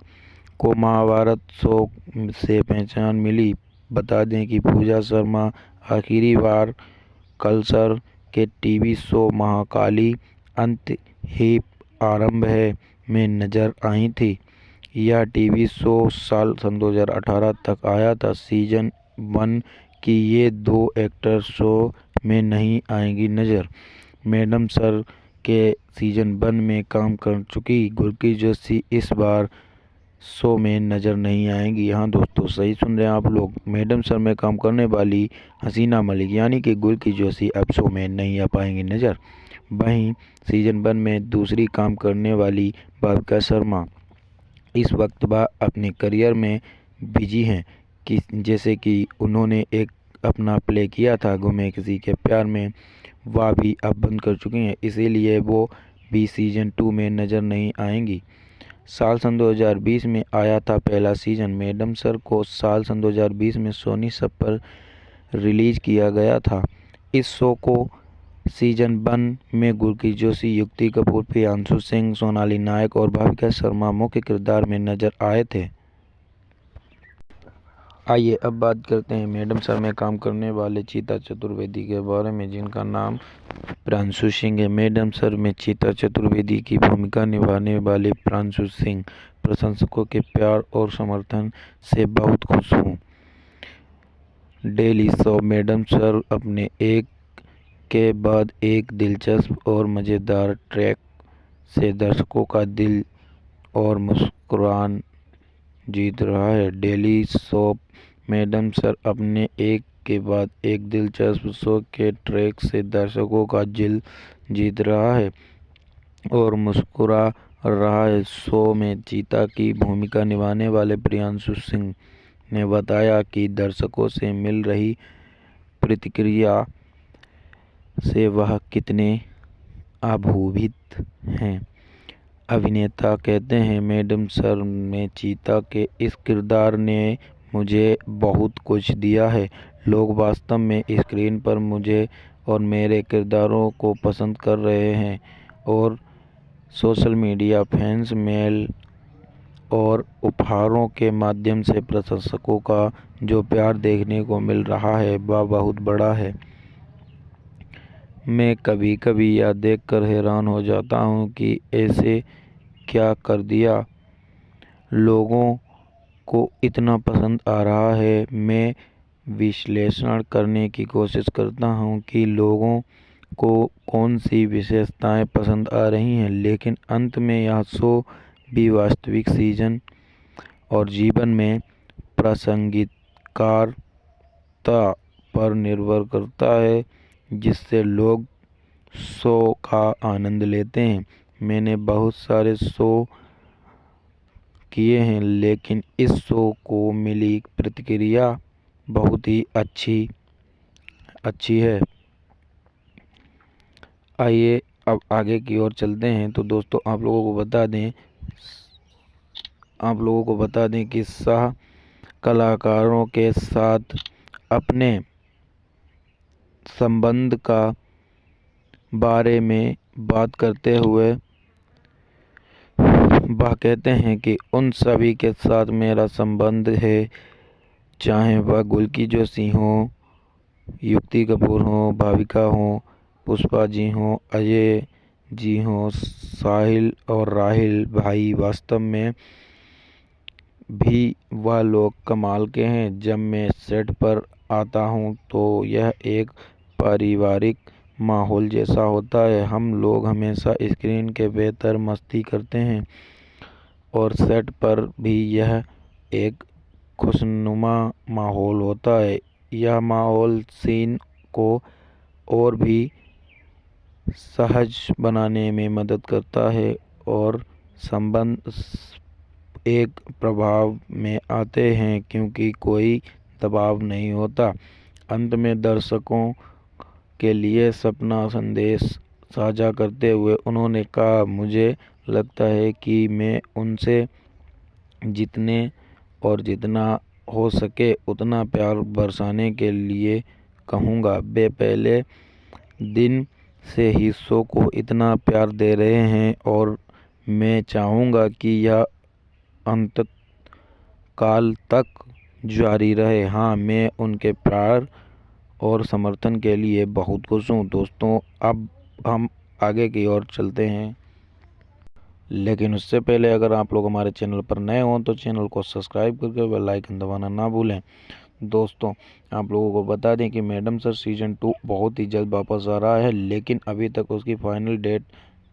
को महाभारत शो से पहचान मिली। बता दें कि पूजा शर्मा आखिरी बार कलसर के टीवी शो महाकाली अंत ही आरंभ है में नजर आई थी। यह टीवी शो साल 2018 तक आया था। सीजन 1 की ये दो एक्टर शो में नहीं आएंगी नजर। मैडम सर के सीजन 1 में काम कर चुकी गुल्की जोशी इस बार शो में नज़र नहीं आएंगी। हाँ दोस्तों, सही सुन रहे हैं आप लोग। मैडम सर में काम करने वाली हसीना मलिक यानी कि गुल्की जोशी अब शो में नहीं आ पाएंगी नज़र। वहीं सीजन 1 में दूसरी काम करने वाली भाविका शर्मा इस वक्त वह अपने करियर में बिजी हैं कि जैसे कि उन्होंने एक अपना प्ले किया था गुमे किसी के प्यार में। वह भी अब बंद कर चुकी हैं, इसीलिए वो भी सीजन 2 में नज़र नहीं आएंगी। साल सन 2020 में आया था पहला सीजन। मैडम सर को साल सन 2020 में सोनी सब पर रिलीज किया गया था। इस शो को सीजन 1 में गुरकीरत जोशी, युक्ति कपूर, प्रियांशु सिंह, सोनाली नायक और भाविका शर्मा मुख्य किरदार में नजर आए थे। आइए अब बात करते हैं मैडम सर में काम करने वाले चीता चतुर्वेदी के बारे में, जिनका नाम प्रियांशु सिंह है। मैडम सर में चीता चतुर्वेदी की भूमिका निभाने वाले प्रियांशु सिंह प्रशंसकों के प्यार और समर्थन से बहुत खुश हूँ। डेली शो मैडम सर अपने एक के बाद एक दिलचस्प और मज़ेदार ट्रैक से दर्शकों का दिल और मुस्कुरान जीत रहा है। डेली शो मैडम सर अपने एक के बाद एक दिलचस्प शो के ट्रैक से दर्शकों का दिल जीत रहा है और मुस्कुरा रहा है। शो में चीता की भूमिका निभाने वाले प्रियांशु सिंह ने बताया कि दर्शकों से मिल रही प्रतिक्रिया से वह कितने अभिभूत हैं। अभिनेता कहते हैं, मैडम सर में चीता के इस किरदार ने मुझे बहुत कुछ दिया है। लोग वास्तव में स्क्रीन पर मुझे और मेरे किरदारों को पसंद कर रहे हैं और सोशल मीडिया, फैंस मेल और उपहारों के माध्यम से प्रशंसकों का जो प्यार देखने को मिल रहा है वह बहुत बड़ा है। मैं कभी कभी यह देखकर हैरान हो जाता हूँ कि ऐसे क्या कर दिया, लोगों को इतना पसंद आ रहा है। मैं विश्लेषण करने की कोशिश करता हूँ कि लोगों को कौन सी विशेषताएं पसंद आ रही हैं, लेकिन अंत में यह शो भी वास्तविक सीजन और जीवन में प्रासंगिकता पर निर्भर करता है जिससे लोग शो का आनंद लेते हैं। मैंने बहुत सारे शो किए हैं, लेकिन इस शो को मिली प्रतिक्रिया बहुत ही अच्छी है। आइए अब आगे की ओर चलते हैं। तो दोस्तों आप लोगों को बता दें कि सह कलाकारों के साथ अपने संबंध का बारे में बात करते हुए वह कहते हैं कि उन सभी के साथ मेरा संबंध है, चाहे वह गुरकीरत जोशी हो, युक्ति कपूर हो, भाविका हो, पुष्पा जी हो, अजय जी हो, साहिल और राहिल भाई। वास्तव में भी वह लोग कमाल के हैं। जब मैं सेट पर आता हूं तो यह एक पारिवारिक माहौल जैसा होता है। हम लोग हमेशा स्क्रीन के बेहतर मस्ती करते हैं और सेट पर भी यह एक खुशनुमा माहौल होता है। यह माहौल सीन को और भी सहज बनाने में मदद करता है और संबंध एक प्रभाव में आते हैं क्योंकि कोई दबाव नहीं होता। अंत में दर्शकों के लिए सपना संदेश साझा करते हुए उन्होंने कहा, मुझे लगता है कि मैं उनसे जितना हो सके उतना प्यार बरसाने के लिए कहूँगा। वे पहले दिन से ही शो को इतना प्यार दे रहे हैं और मैं चाहूँगा कि यह अंत काल तक जारी रहे। हाँ, मैं उनके प्यार और समर्थन के लिए बहुत खुश हूँ। दोस्तों अब हम आगे की ओर चलते हैं, लेकिन उससे पहले अगर आप लोग हमारे चैनल पर नए हों तो चैनल को सब्सक्राइब करके बेल आइकन दबाना ना भूलें। दोस्तों आप लोगों को बता दें कि मैडम सर सीजन 2 बहुत ही जल्द वापस आ रहा है, लेकिन अभी तक उसकी फाइनल डेट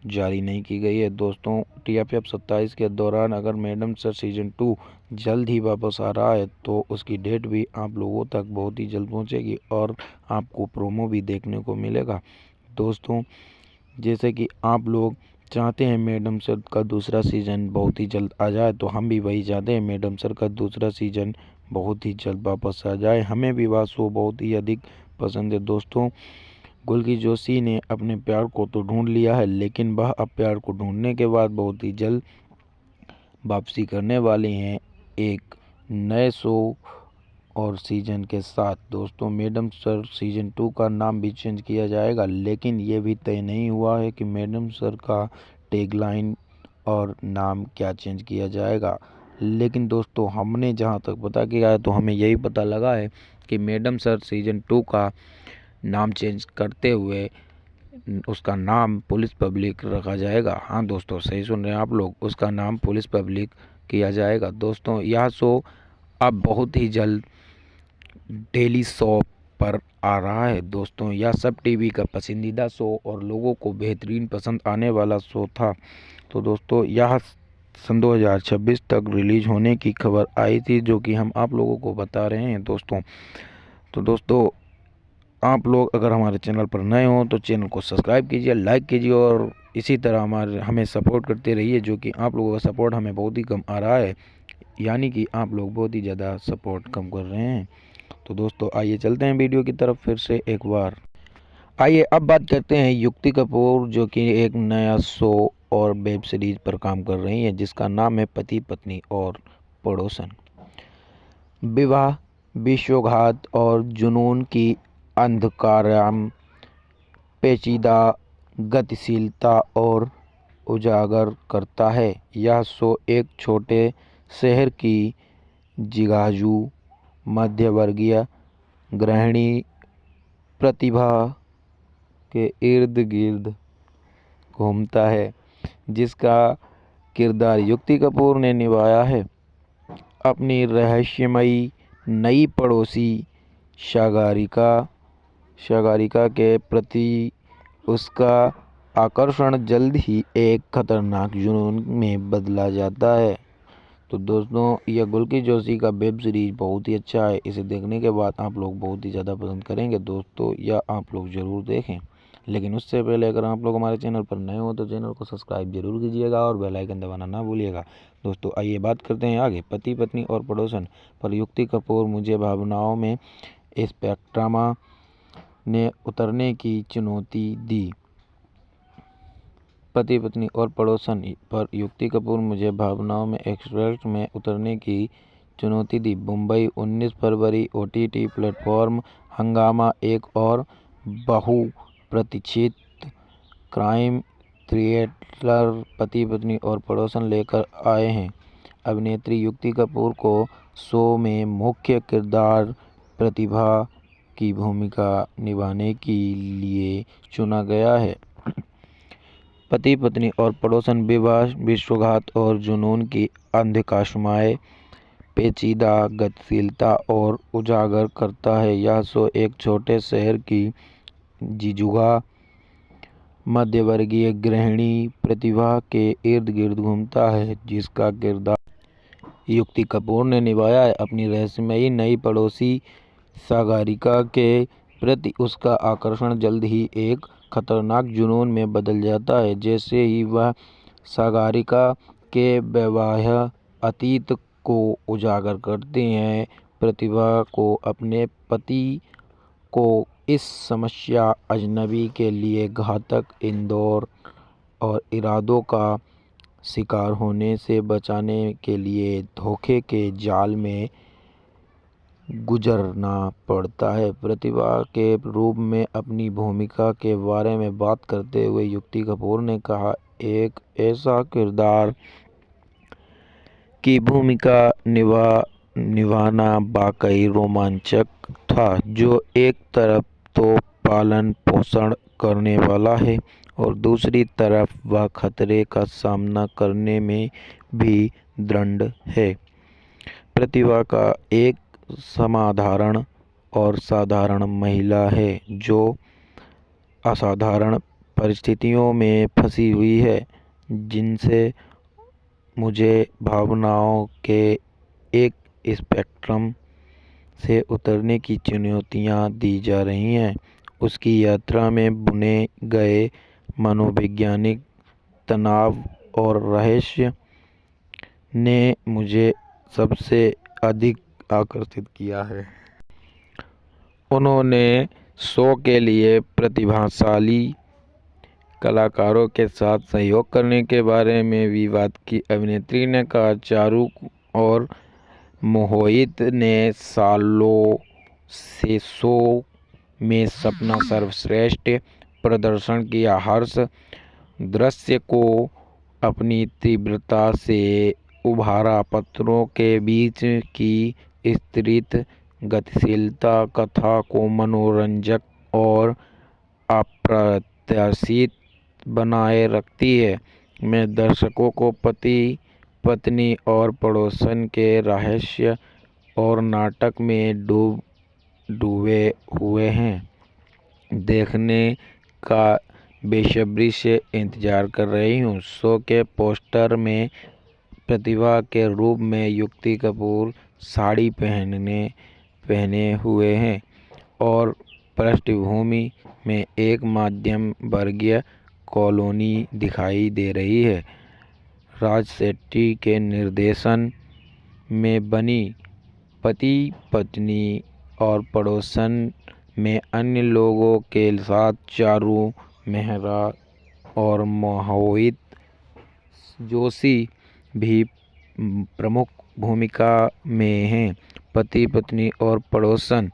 जारी नहीं की गई है। दोस्तों TFF 27 के दौरान अगर मैडम सर सीजन 2 जल्द ही वापस आ रहा है तो उसकी डेट भी आप लोगों तक बहुत ही जल्द पहुंचेगी और आपको प्रोमो भी देखने को मिलेगा। दोस्तों जैसे कि आप लोग चाहते हैं मैडम सर का दूसरा सीज़न बहुत ही जल्द आ जाए, तो हम भी वही चाहते हैं मैडम सर का दूसरा सीज़न बहुत ही जल्द वापस आ जाए। हमें भी वह शो बहुत ही अधिक पसंद है। दोस्तों गुल्की जोशी ने अपने प्यार को तो ढूंढ लिया है, लेकिन वह अब प्यार को ढूंढने के बाद बहुत ही जल्द वापसी करने वाली हैं एक नए शो और सीजन के साथ। दोस्तों, मैडम सर सीजन 2 का नाम भी चेंज किया जाएगा, लेकिन ये भी तय नहीं हुआ है कि मैडम सर का टैगलाइन और नाम क्या चेंज किया जाएगा। लेकिन दोस्तों, हमने जहाँ तक पता किया है तो हमें यही पता लगा है कि मैडम सर सीजन 2 का नाम चेंज करते हुए उसका नाम पुलिस पब्लिक रखा जाएगा। हाँ दोस्तों, सही सुन रहे हैं आप लोग, उसका नाम पुलिस पब्लिक किया जाएगा। दोस्तों, यह शो अब बहुत ही जल्द डेली शो पर आ रहा है। दोस्तों, यह सब टीवी का पसंदीदा शो और लोगों को बेहतरीन पसंद आने वाला शो था। तो दोस्तों, यह सन 2026 तक रिलीज होने की खबर आई थी, जो कि हम आप लोगों को बता रहे हैं दोस्तों। तो दोस्तों, आप लोग अगर हमारे चैनल पर नए हो तो चैनल को सब्सक्राइब कीजिए, लाइक कीजिए और इसी तरह हमें सपोर्ट करते रहिए, जो कि आप लोगों का सपोर्ट हमें बहुत ही कम आ रहा है, यानी कि आप लोग बहुत ही ज़्यादा सपोर्ट कम कर रहे हैं। तो दोस्तों, आइए चलते हैं वीडियो की तरफ फिर से एक बार। आइए अब बात करते हैं युक्ति कपूर, जो कि एक नया शो और वेब सीरीज पर काम कर रही हैं, जिसका नाम है पति पत्नी और पड़ोसन। विवाह, विश्वासघात और जुनून की अंधकारम पेचीदा गतिशीलता और उजागर करता है। यह शो एक छोटे शहर की जिगाजू मध्यवर्गीय गृहिणी प्रतिभा के इर्द गिर्द घूमता है, जिसका किरदार युक्ति कपूर ने निभाया है। अपनी रहस्यमयी नई पड़ोसी सागरिका के प्रति उसका आकर्षण जल्द ही एक खतरनाक जुनून में बदला जाता है। तो दोस्तों, यह गुल्की जोशी का वेब सीरीज बहुत ही अच्छा है। इसे देखने के बाद आप लोग बहुत ही ज़्यादा पसंद करेंगे दोस्तों, यह आप लोग ज़रूर देखें। लेकिन उससे पहले अगर आप लोग हमारे चैनल पर नए हो तो चैनल को सब्सक्राइब जरूर कीजिएगा और बेल आइकन दबाना ना भूलिएगा। दोस्तों, आइए बात करते हैं आगे पति पत्नी और पड़ोसन पर। युक्ति कपूर मुझे भावनाओं में स्पेक्ट्रमा ने उतरने की चुनौती दी। पति पत्नी और पड़ोसन पर युक्ति कपूर मुझे भावनाओं में एक्सप्रेस में उतरने की चुनौती दी। मुंबई 19 फरवरी OTT प्लेटफॉर्म हंगामा एक और बहुप्रतीक्षित क्राइम थ्रिलर पति पत्नी और पड़ोसन लेकर आए हैं। अभिनेत्री युक्ति कपूर को शो में मुख्य किरदार प्रतिभा की भूमिका निभाने के लिए चुना गया है। पति पत्नी और पड़ोसन विवाह, विश्वासघात और जुनून की अंधकारमय पेचीदा गतिशीलता और उजागर करता है। यह शो एक छोटे शहर की जिजुगा मध्यवर्गीय गृहिणी प्रतिभा के इर्द गिर्द घूमता है, जिसका किरदार युक्ति कपूर ने निभाया है। अपनी रहस्यमयी नई पड़ोसी सागरिका के प्रति उसका आकर्षण जल्द ही एक खतरनाक जुनून में बदल जाता है। जैसे ही वह सागरिका के वैवाहिक अतीत को उजागर करते हैं, प्रतिभा को अपने पति को इस समस्या अजनबी के लिए घातक इंदौर और इरादों का शिकार होने से बचाने के लिए धोखे के जाल में गुजरना पड़ता है। प्रतिभा के रूप में अपनी भूमिका के बारे में बात करते हुए युक्ति कपूर ने कहा, एक ऐसा किरदार की भूमिका निभाना वाकई रोमांचक था, जो एक तरफ तो पालन पोषण करने वाला है और दूसरी तरफ वह खतरे का सामना करने में भी दृढ़ है। प्रतिभा का एक समाधारण और साधारण महिला है, जो असाधारण परिस्थितियों में फंसी हुई है, जिनसे मुझे भावनाओं के एक स्पेक्ट्रम से उतरने की चुनौतियां दी जा रही हैं। उसकी यात्रा में बुने गए मनोवैज्ञानिक तनाव और रहस्य ने मुझे सबसे अधिक आकर्षित किया है। उन्होंने शो के लिए प्रतिभाशाली कलाकारों के साथ सहयोग करने के बारे में विवाद की अभिनेत्री ने कहा। चारू और मोहित ने सालों से शो में अपना सर्वश्रेष्ठ प्रदर्शन किया। हर्ष दृश्य को अपनी तीव्रता से उभारा, पात्रों के बीच की स्तरित गतिशीलता कथा को मनोरंजक और अप्रत्याशित बनाए रखती है। में दर्शकों को पति पत्नी और पड़ोसन के रहस्य और नाटक में डूबे हुए हैं देखने का बेसब्री से इंतजार कर रही हूँ। शो के पोस्टर में प्रतिभा के रूप में युक्ति कपूर साड़ी पहने हुए हैं और पृष्ठभूमि में एक मध्यम वर्गीय कॉलोनी दिखाई दे रही है। राज शेट्टी के निर्देशन में बनी पति पत्नी और पड़ोसन में अन्य लोगों के साथ चारू मेहरा और मोहित जोशी भी प्रमुख भूमिका में हैं। पति पत्नी और पड़ोसन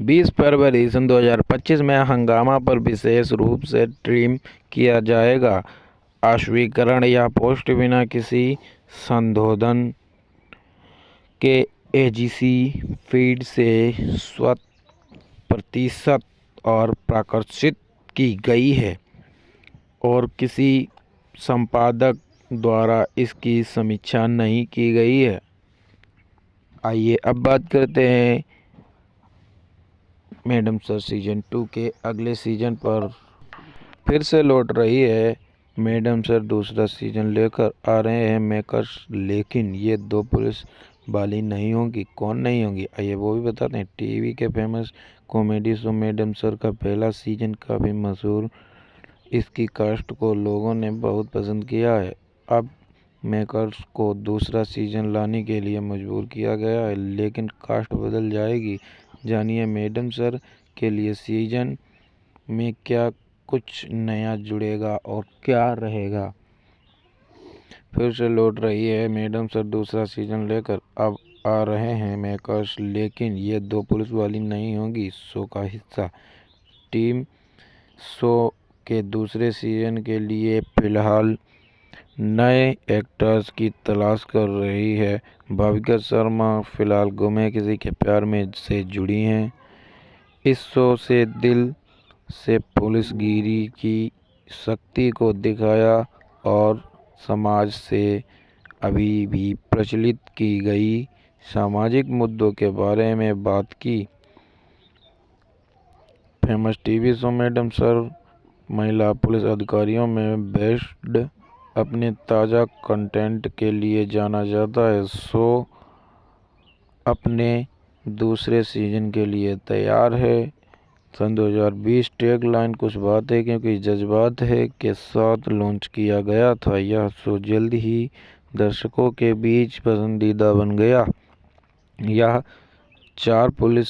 20 फरवरी सन 2025 में हंगामा पर विशेष रूप से स्ट्रीम किया जाएगा। अस्वीकरण या पोस्ट बिना किसी संशोधन के एजीसी फीड से स्वत प्रतिशत और प्रकाशित की गई है और किसी संपादक द्वारा इसकी समीक्षा नहीं की गई है। आइए अब बात करते हैं मैडम सर सीजन 2 के अगले सीजन पर। फिर से लौट रही है मैडम सर, दूसरा सीजन लेकर आ रहे हैं मेकर्स, लेकिन ये 2 पुलिस वाली नहीं होंगी। कौन नहीं होंगी आइए वो भी बताते हैं। टीवी के famous comedy show madam sir का पहला सीजन काफ़ी मशहूर, इसकी कास्ट को लोगों ने बहुत पसंद किया है। अब मेकर्स को दूसरा सीजन लाने के लिए मजबूर किया गया है, लेकिन कास्ट बदल जाएगी। जानिए मैडम सर के लिए सीजन में क्या कुछ नया जुड़ेगा और क्या रहेगा। फिर से लौट रही है मैडम सर, दूसरा सीजन लेकर अब आ रहे हैं मेकर्स, लेकिन ये 2 पुलिस वाली नहीं होंगी शो का हिस्सा। टीम शो के दूसरे सीजन के लिए फिलहाल नए एक्टर्स की तलाश कर रही है। भाविका शर्मा फिलहाल गुमे किसी के प्यार में से जुड़ी हैं। इस शो से दिल से पुलिसगिरी की शक्ति को दिखाया और समाज से अभी भी प्रचलित की गई सामाजिक मुद्दों के बारे में बात की। Famous TV show madam sir महिला पुलिस अधिकारियों में बेस्ड अपने ताज़ा कंटेंट के लिए जाना जाता है। शो अपने दूसरे सीजन के लिए तैयार है। सन 2020 टैगलाइन कुछ बातें क्योंकि जज्बात है के साथ लॉन्च किया गया था। यह शो जल्द ही दर्शकों के बीच पसंदीदा बन गया। यह 4 पुलिस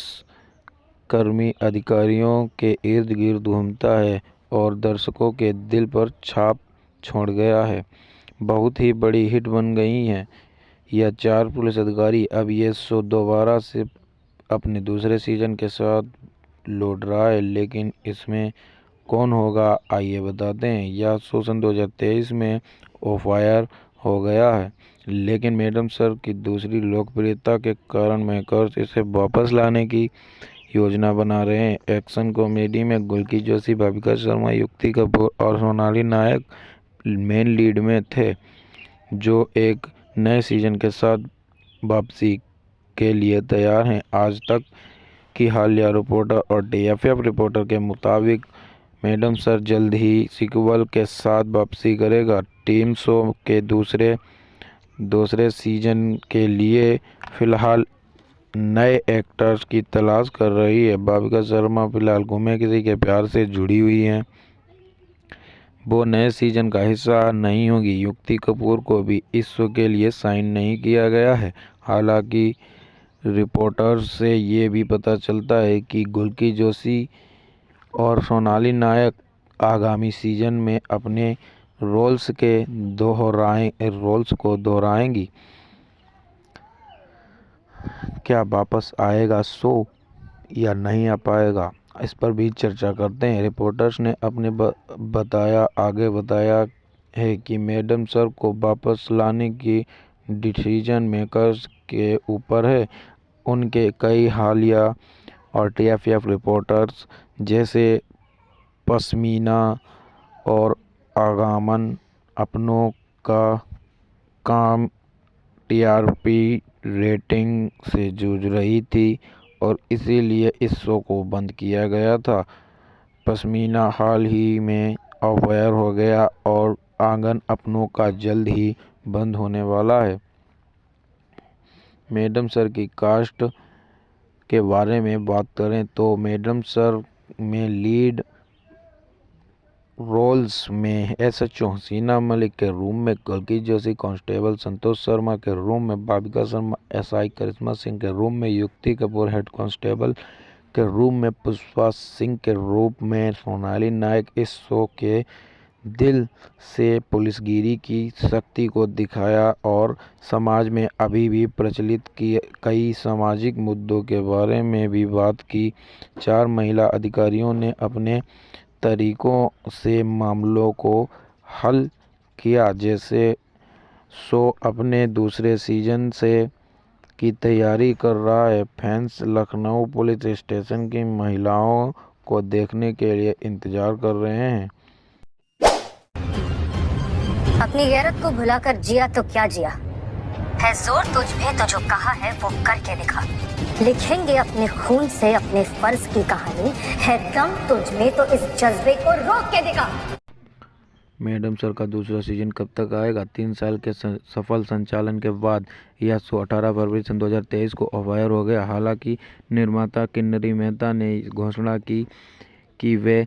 कर्मी अधिकारियों के इर्द गिर्द घूमता है और दर्शकों के दिल पर छाप छोड़ गया है। बहुत ही बड़ी हिट बन गई है यह 4 पुलिस अधिकारी। अब ये शो दोबारा से अपने दूसरे सीजन के साथ लौट रहा है, लेकिन इसमें कौन होगा आइए बताते हैं। यह शो सन 2023 में ऑफ एयर हो गया है, लेकिन मैडम सर की दूसरी लोकप्रियता के कारण मेकर्स इसे वापस लाने की योजना बना रहे हैं। एक्शन कॉमेडी में गुल्की जोशी, भाविका शर्मा, युक्ति कपूर और सोनाली नायक मेन लीड में थे, जो एक नए सीजन के साथ वापसी के लिए तैयार हैं। आज तक की हालिया रिपोर्टर और TFF रिपोर्टर के मुताबिक मैडम सर जल्द ही सीक्वल के साथ वापसी करेगा। टीम शो के दूसरे सीजन के लिए फिलहाल नए एक्टर्स की तलाश कर रही है। भाविका शर्मा फिलहाल गुमे किसी के प्यार से जुड़ी हुई हैं, वो नए सीजन का हिस्सा नहीं होगी। युक्ति कपूर को भी इस शो के लिए साइन नहीं किया गया है। हालांकि रिपोर्टर्स से ये भी पता चलता है कि गुल्की जोशी और सोनाली नायक आगामी सीजन में अपने रोल्स को दोहराएंगी। क्या वापस आएगा शो या नहीं आ पाएगा, इस पर भी चर्चा करते हैं। रिपोर्टर्स ने अपने आगे बताया है कि मैडम सर को वापस लाने की डिसीजन मेकर्स के ऊपर है। उनके कई हालिया और टीएफएफ रिपोर्टर्स जैसे पश्मीना और आगमन अपनों का काम टीआरपी रेटिंग से जूझ रही थी और इसीलिए इस शो को बंद किया गया था। पश्मीना हाल ही में ऑफ एयर हो गया और आंगन अपनों का जल्द ही बंद होने वाला है। मैडम सर की कास्ट के बारे में बात करें तो मैडम सर में लीड रोल्स में एसएचओ हसीना मलिक के रूम में गुल्की जोशी, कांस्टेबल संतोष शर्मा के रूम में भाविका शर्मा, एसआई करिश्मा सिंह के रूम में युक्ति कपूर, हेड कांस्टेबल के रूम में पुष्पा सिंह के रूप में सोनाली नायक। इस शो के दिल से पुलिसगिरी की शक्ति को दिखाया और समाज में अभी भी प्रचलित कई सामाजिक मुद्दों के बारे में भी बात की। 4 महिला अधिकारियों ने अपने तरीकों से मामलों को हल किया। जैसे शो अपने दूसरे सीजन की तैयारी कर रहा है। फैंस लखनऊ पुलिस स्टेशन की महिलाओं को देखने के लिए इंतजार कर रहे हैं। अपनी गैरत को भुलाकर जिया तो क्या जिया, है जोर तुझ में तो जो कहा है वो करके दिखा। लिखेंगे अपने खून से अपने फर्ज की कहानी, है दम तुझ में तो इस जज्बे को रोक के दिखा। मैडम सर का दूसरा सीजन कब तक आएगा? 3 साल के सफल संचालन के बाद यह शो 18 फरवरी सन 2023 को ऑफ एयर हो गया। हालांकि निर्माता किन्नरी मेहता ने घोषणा की कि वे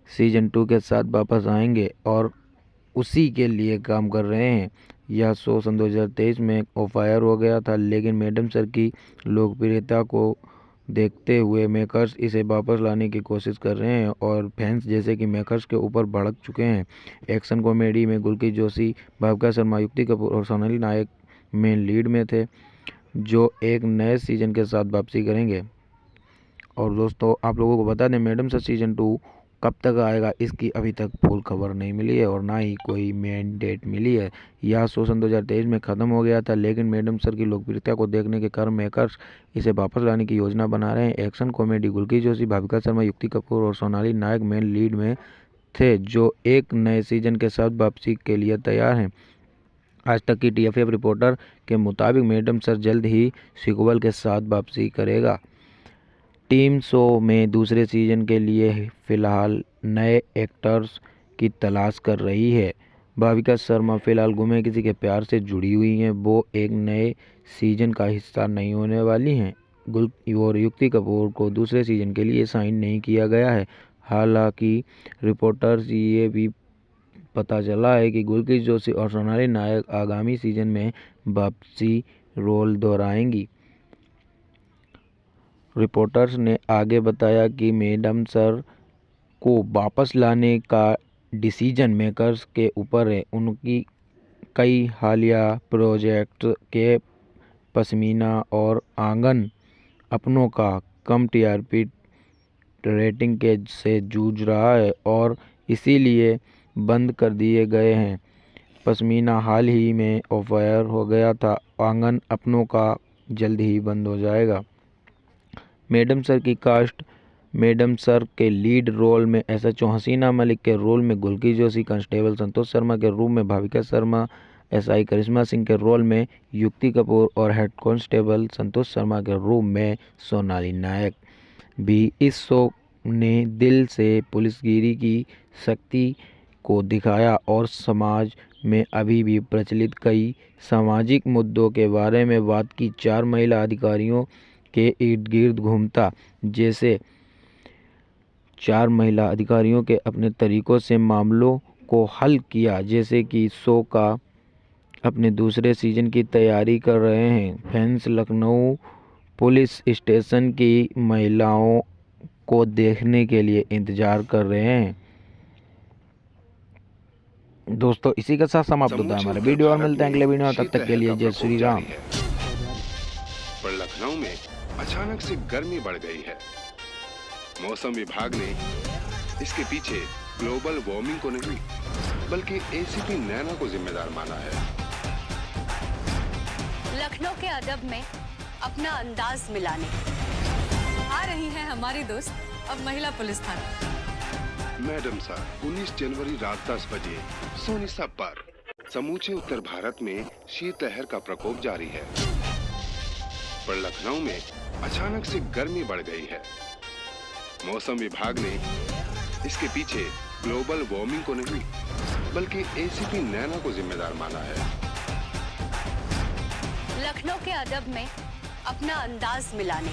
सीजन 2 के साथ वापस आएंगे और उसी के लिए काम कर रहे हैं। यह शो सन 2023 में ऑफ एयर हो गया था, लेकिन मैडम सर की लोकप्रियता को देखते हुए मेकर्स इसे वापस लाने की कोशिश कर रहे हैं और फैंस जैसे कि मेकर्स के ऊपर भड़क चुके हैं। एक्शन कॉमेडी में गुल्की जोशी, भाविका शर्मा, युक्ति कपूर और सोनाली नायक में लीड में थे, जो एक नए सीजन के साथ वापसी करेंगे। और दोस्तों, आप लोगों को बता दें, मैडम सर सीजन 2 कब तक आएगा इसकी अभी तक फुल खबर नहीं मिली है और ना ही कोई मेन डेट मिली है। यह शो सन 2023 में ख़त्म हो गया था, लेकिन मैडम सर की लोकप्रियता को देखने के कारण मेकर्स इसे वापस लाने की योजना बना रहे हैं। एक्शन कॉमेडी गुल्की जोशी, भाविका शर्मा, युक्ति कपूर और सोनाली नायक मेन लीड में थे, जो एक नए सीजन के साथ वापसी के लिए तैयार हैं। आज तक की टीएफएफ रिपोर्टर के मुताबिक मैडम सर जल्द ही सीक्वल के साथ वापसी करेगा। टीम शो में दूसरे सीजन के लिए फिलहाल नए एक्टर्स की तलाश कर रही है। भाविका शर्मा फिलहाल गुमे किसी के प्यार से जुड़ी हुई हैं, वो एक नए सीजन का हिस्सा नहीं होने वाली हैं। और युक्ति कपूर को दूसरे सीजन के लिए साइन नहीं किया गया है। हालांकि रिपोर्टर्स ये भी पता चला है कि गुल्की जोशी और सोनाली नायक आगामी सीजन में वापसी रोल दोहराएंगी। रिपोर्टर्स ने आगे बताया कि मैडम सर को वापस लाने का डिसीजन मेकर्स के ऊपर है। उनकी कई हालिया प्रोजेक्ट के पश्मीना और आंगन अपनों का कम टीआरपी रेटिंग के से जूझ रहा है और इसीलिए बंद कर दिए गए हैं। पश्मीना हाल ही में ऑफ एयर हो गया था। आंगन अपनों का जल्द ही बंद हो जाएगा। मैडम सर की कास्ट मैडम सर के लीड रोल में एसएचओ हसीना मलिक के रोल में गुल्की जोशी, कांस्टेबल संतोष शर्मा के रूप में भाविका शर्मा, एसआई करिश्मा सिंह के रोल में युक्ति कपूर और हेड कांस्टेबल संतोष शर्मा के रूप में सोनाली नायक भी। इस शो ने दिल से पुलिसगिरी की शक्ति को दिखाया और समाज में अभी भी प्रचलित कई सामाजिक मुद्दों के बारे में बात की। 4 महिला अधिकारियों के इर्द गिर्द घूमता, जैसे 4 महिला अधिकारियों के अपने तरीकों से मामलों को हल किया। जैसे कि शो का अपने दूसरे सीजन की तैयारी कर रहे हैं। फैंस लखनऊ पुलिस स्टेशन की महिलाओं को देखने के लिए इंतजार कर रहे हैं। दोस्तों इसी के साथ समाप्त होता है हमारा वीडियो और मिलते हैं अगले वीडियो में। तब तक के लिए जय श्री राम। पर लखनऊ में अचानक से गर्मी बढ़ गई है। मौसम विभाग ने इसके पीछे ग्लोबल वार्मिंग को नहीं बल्कि एसीपी नैना को जिम्मेदार माना है। लखनऊ के अदब में अपना अंदाज मिलाने आ रही है हमारी दोस्त अब महिला पुलिस थाना। मैडम सर 19 जनवरी रात 10 बजे सोनी सब पर। समूचे उत्तर भारत में शीतलहर का प्रकोप जारी है, पर लखनऊ में अचानक से गर्मी बढ़ गई है। मौसम विभाग ने इसके पीछे ग्लोबल वार्मिंग को नहीं बल्कि एसीपी नैना को जिम्मेदार माना है। लखनऊ के अदब में अपना अंदाज मिलाने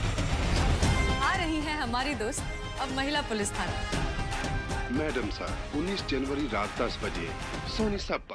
आ रही है हमारी दोस्त अब महिला पुलिस थाना। मैडम सर 19 जनवरी रात 10 बजे सोनी सब पर।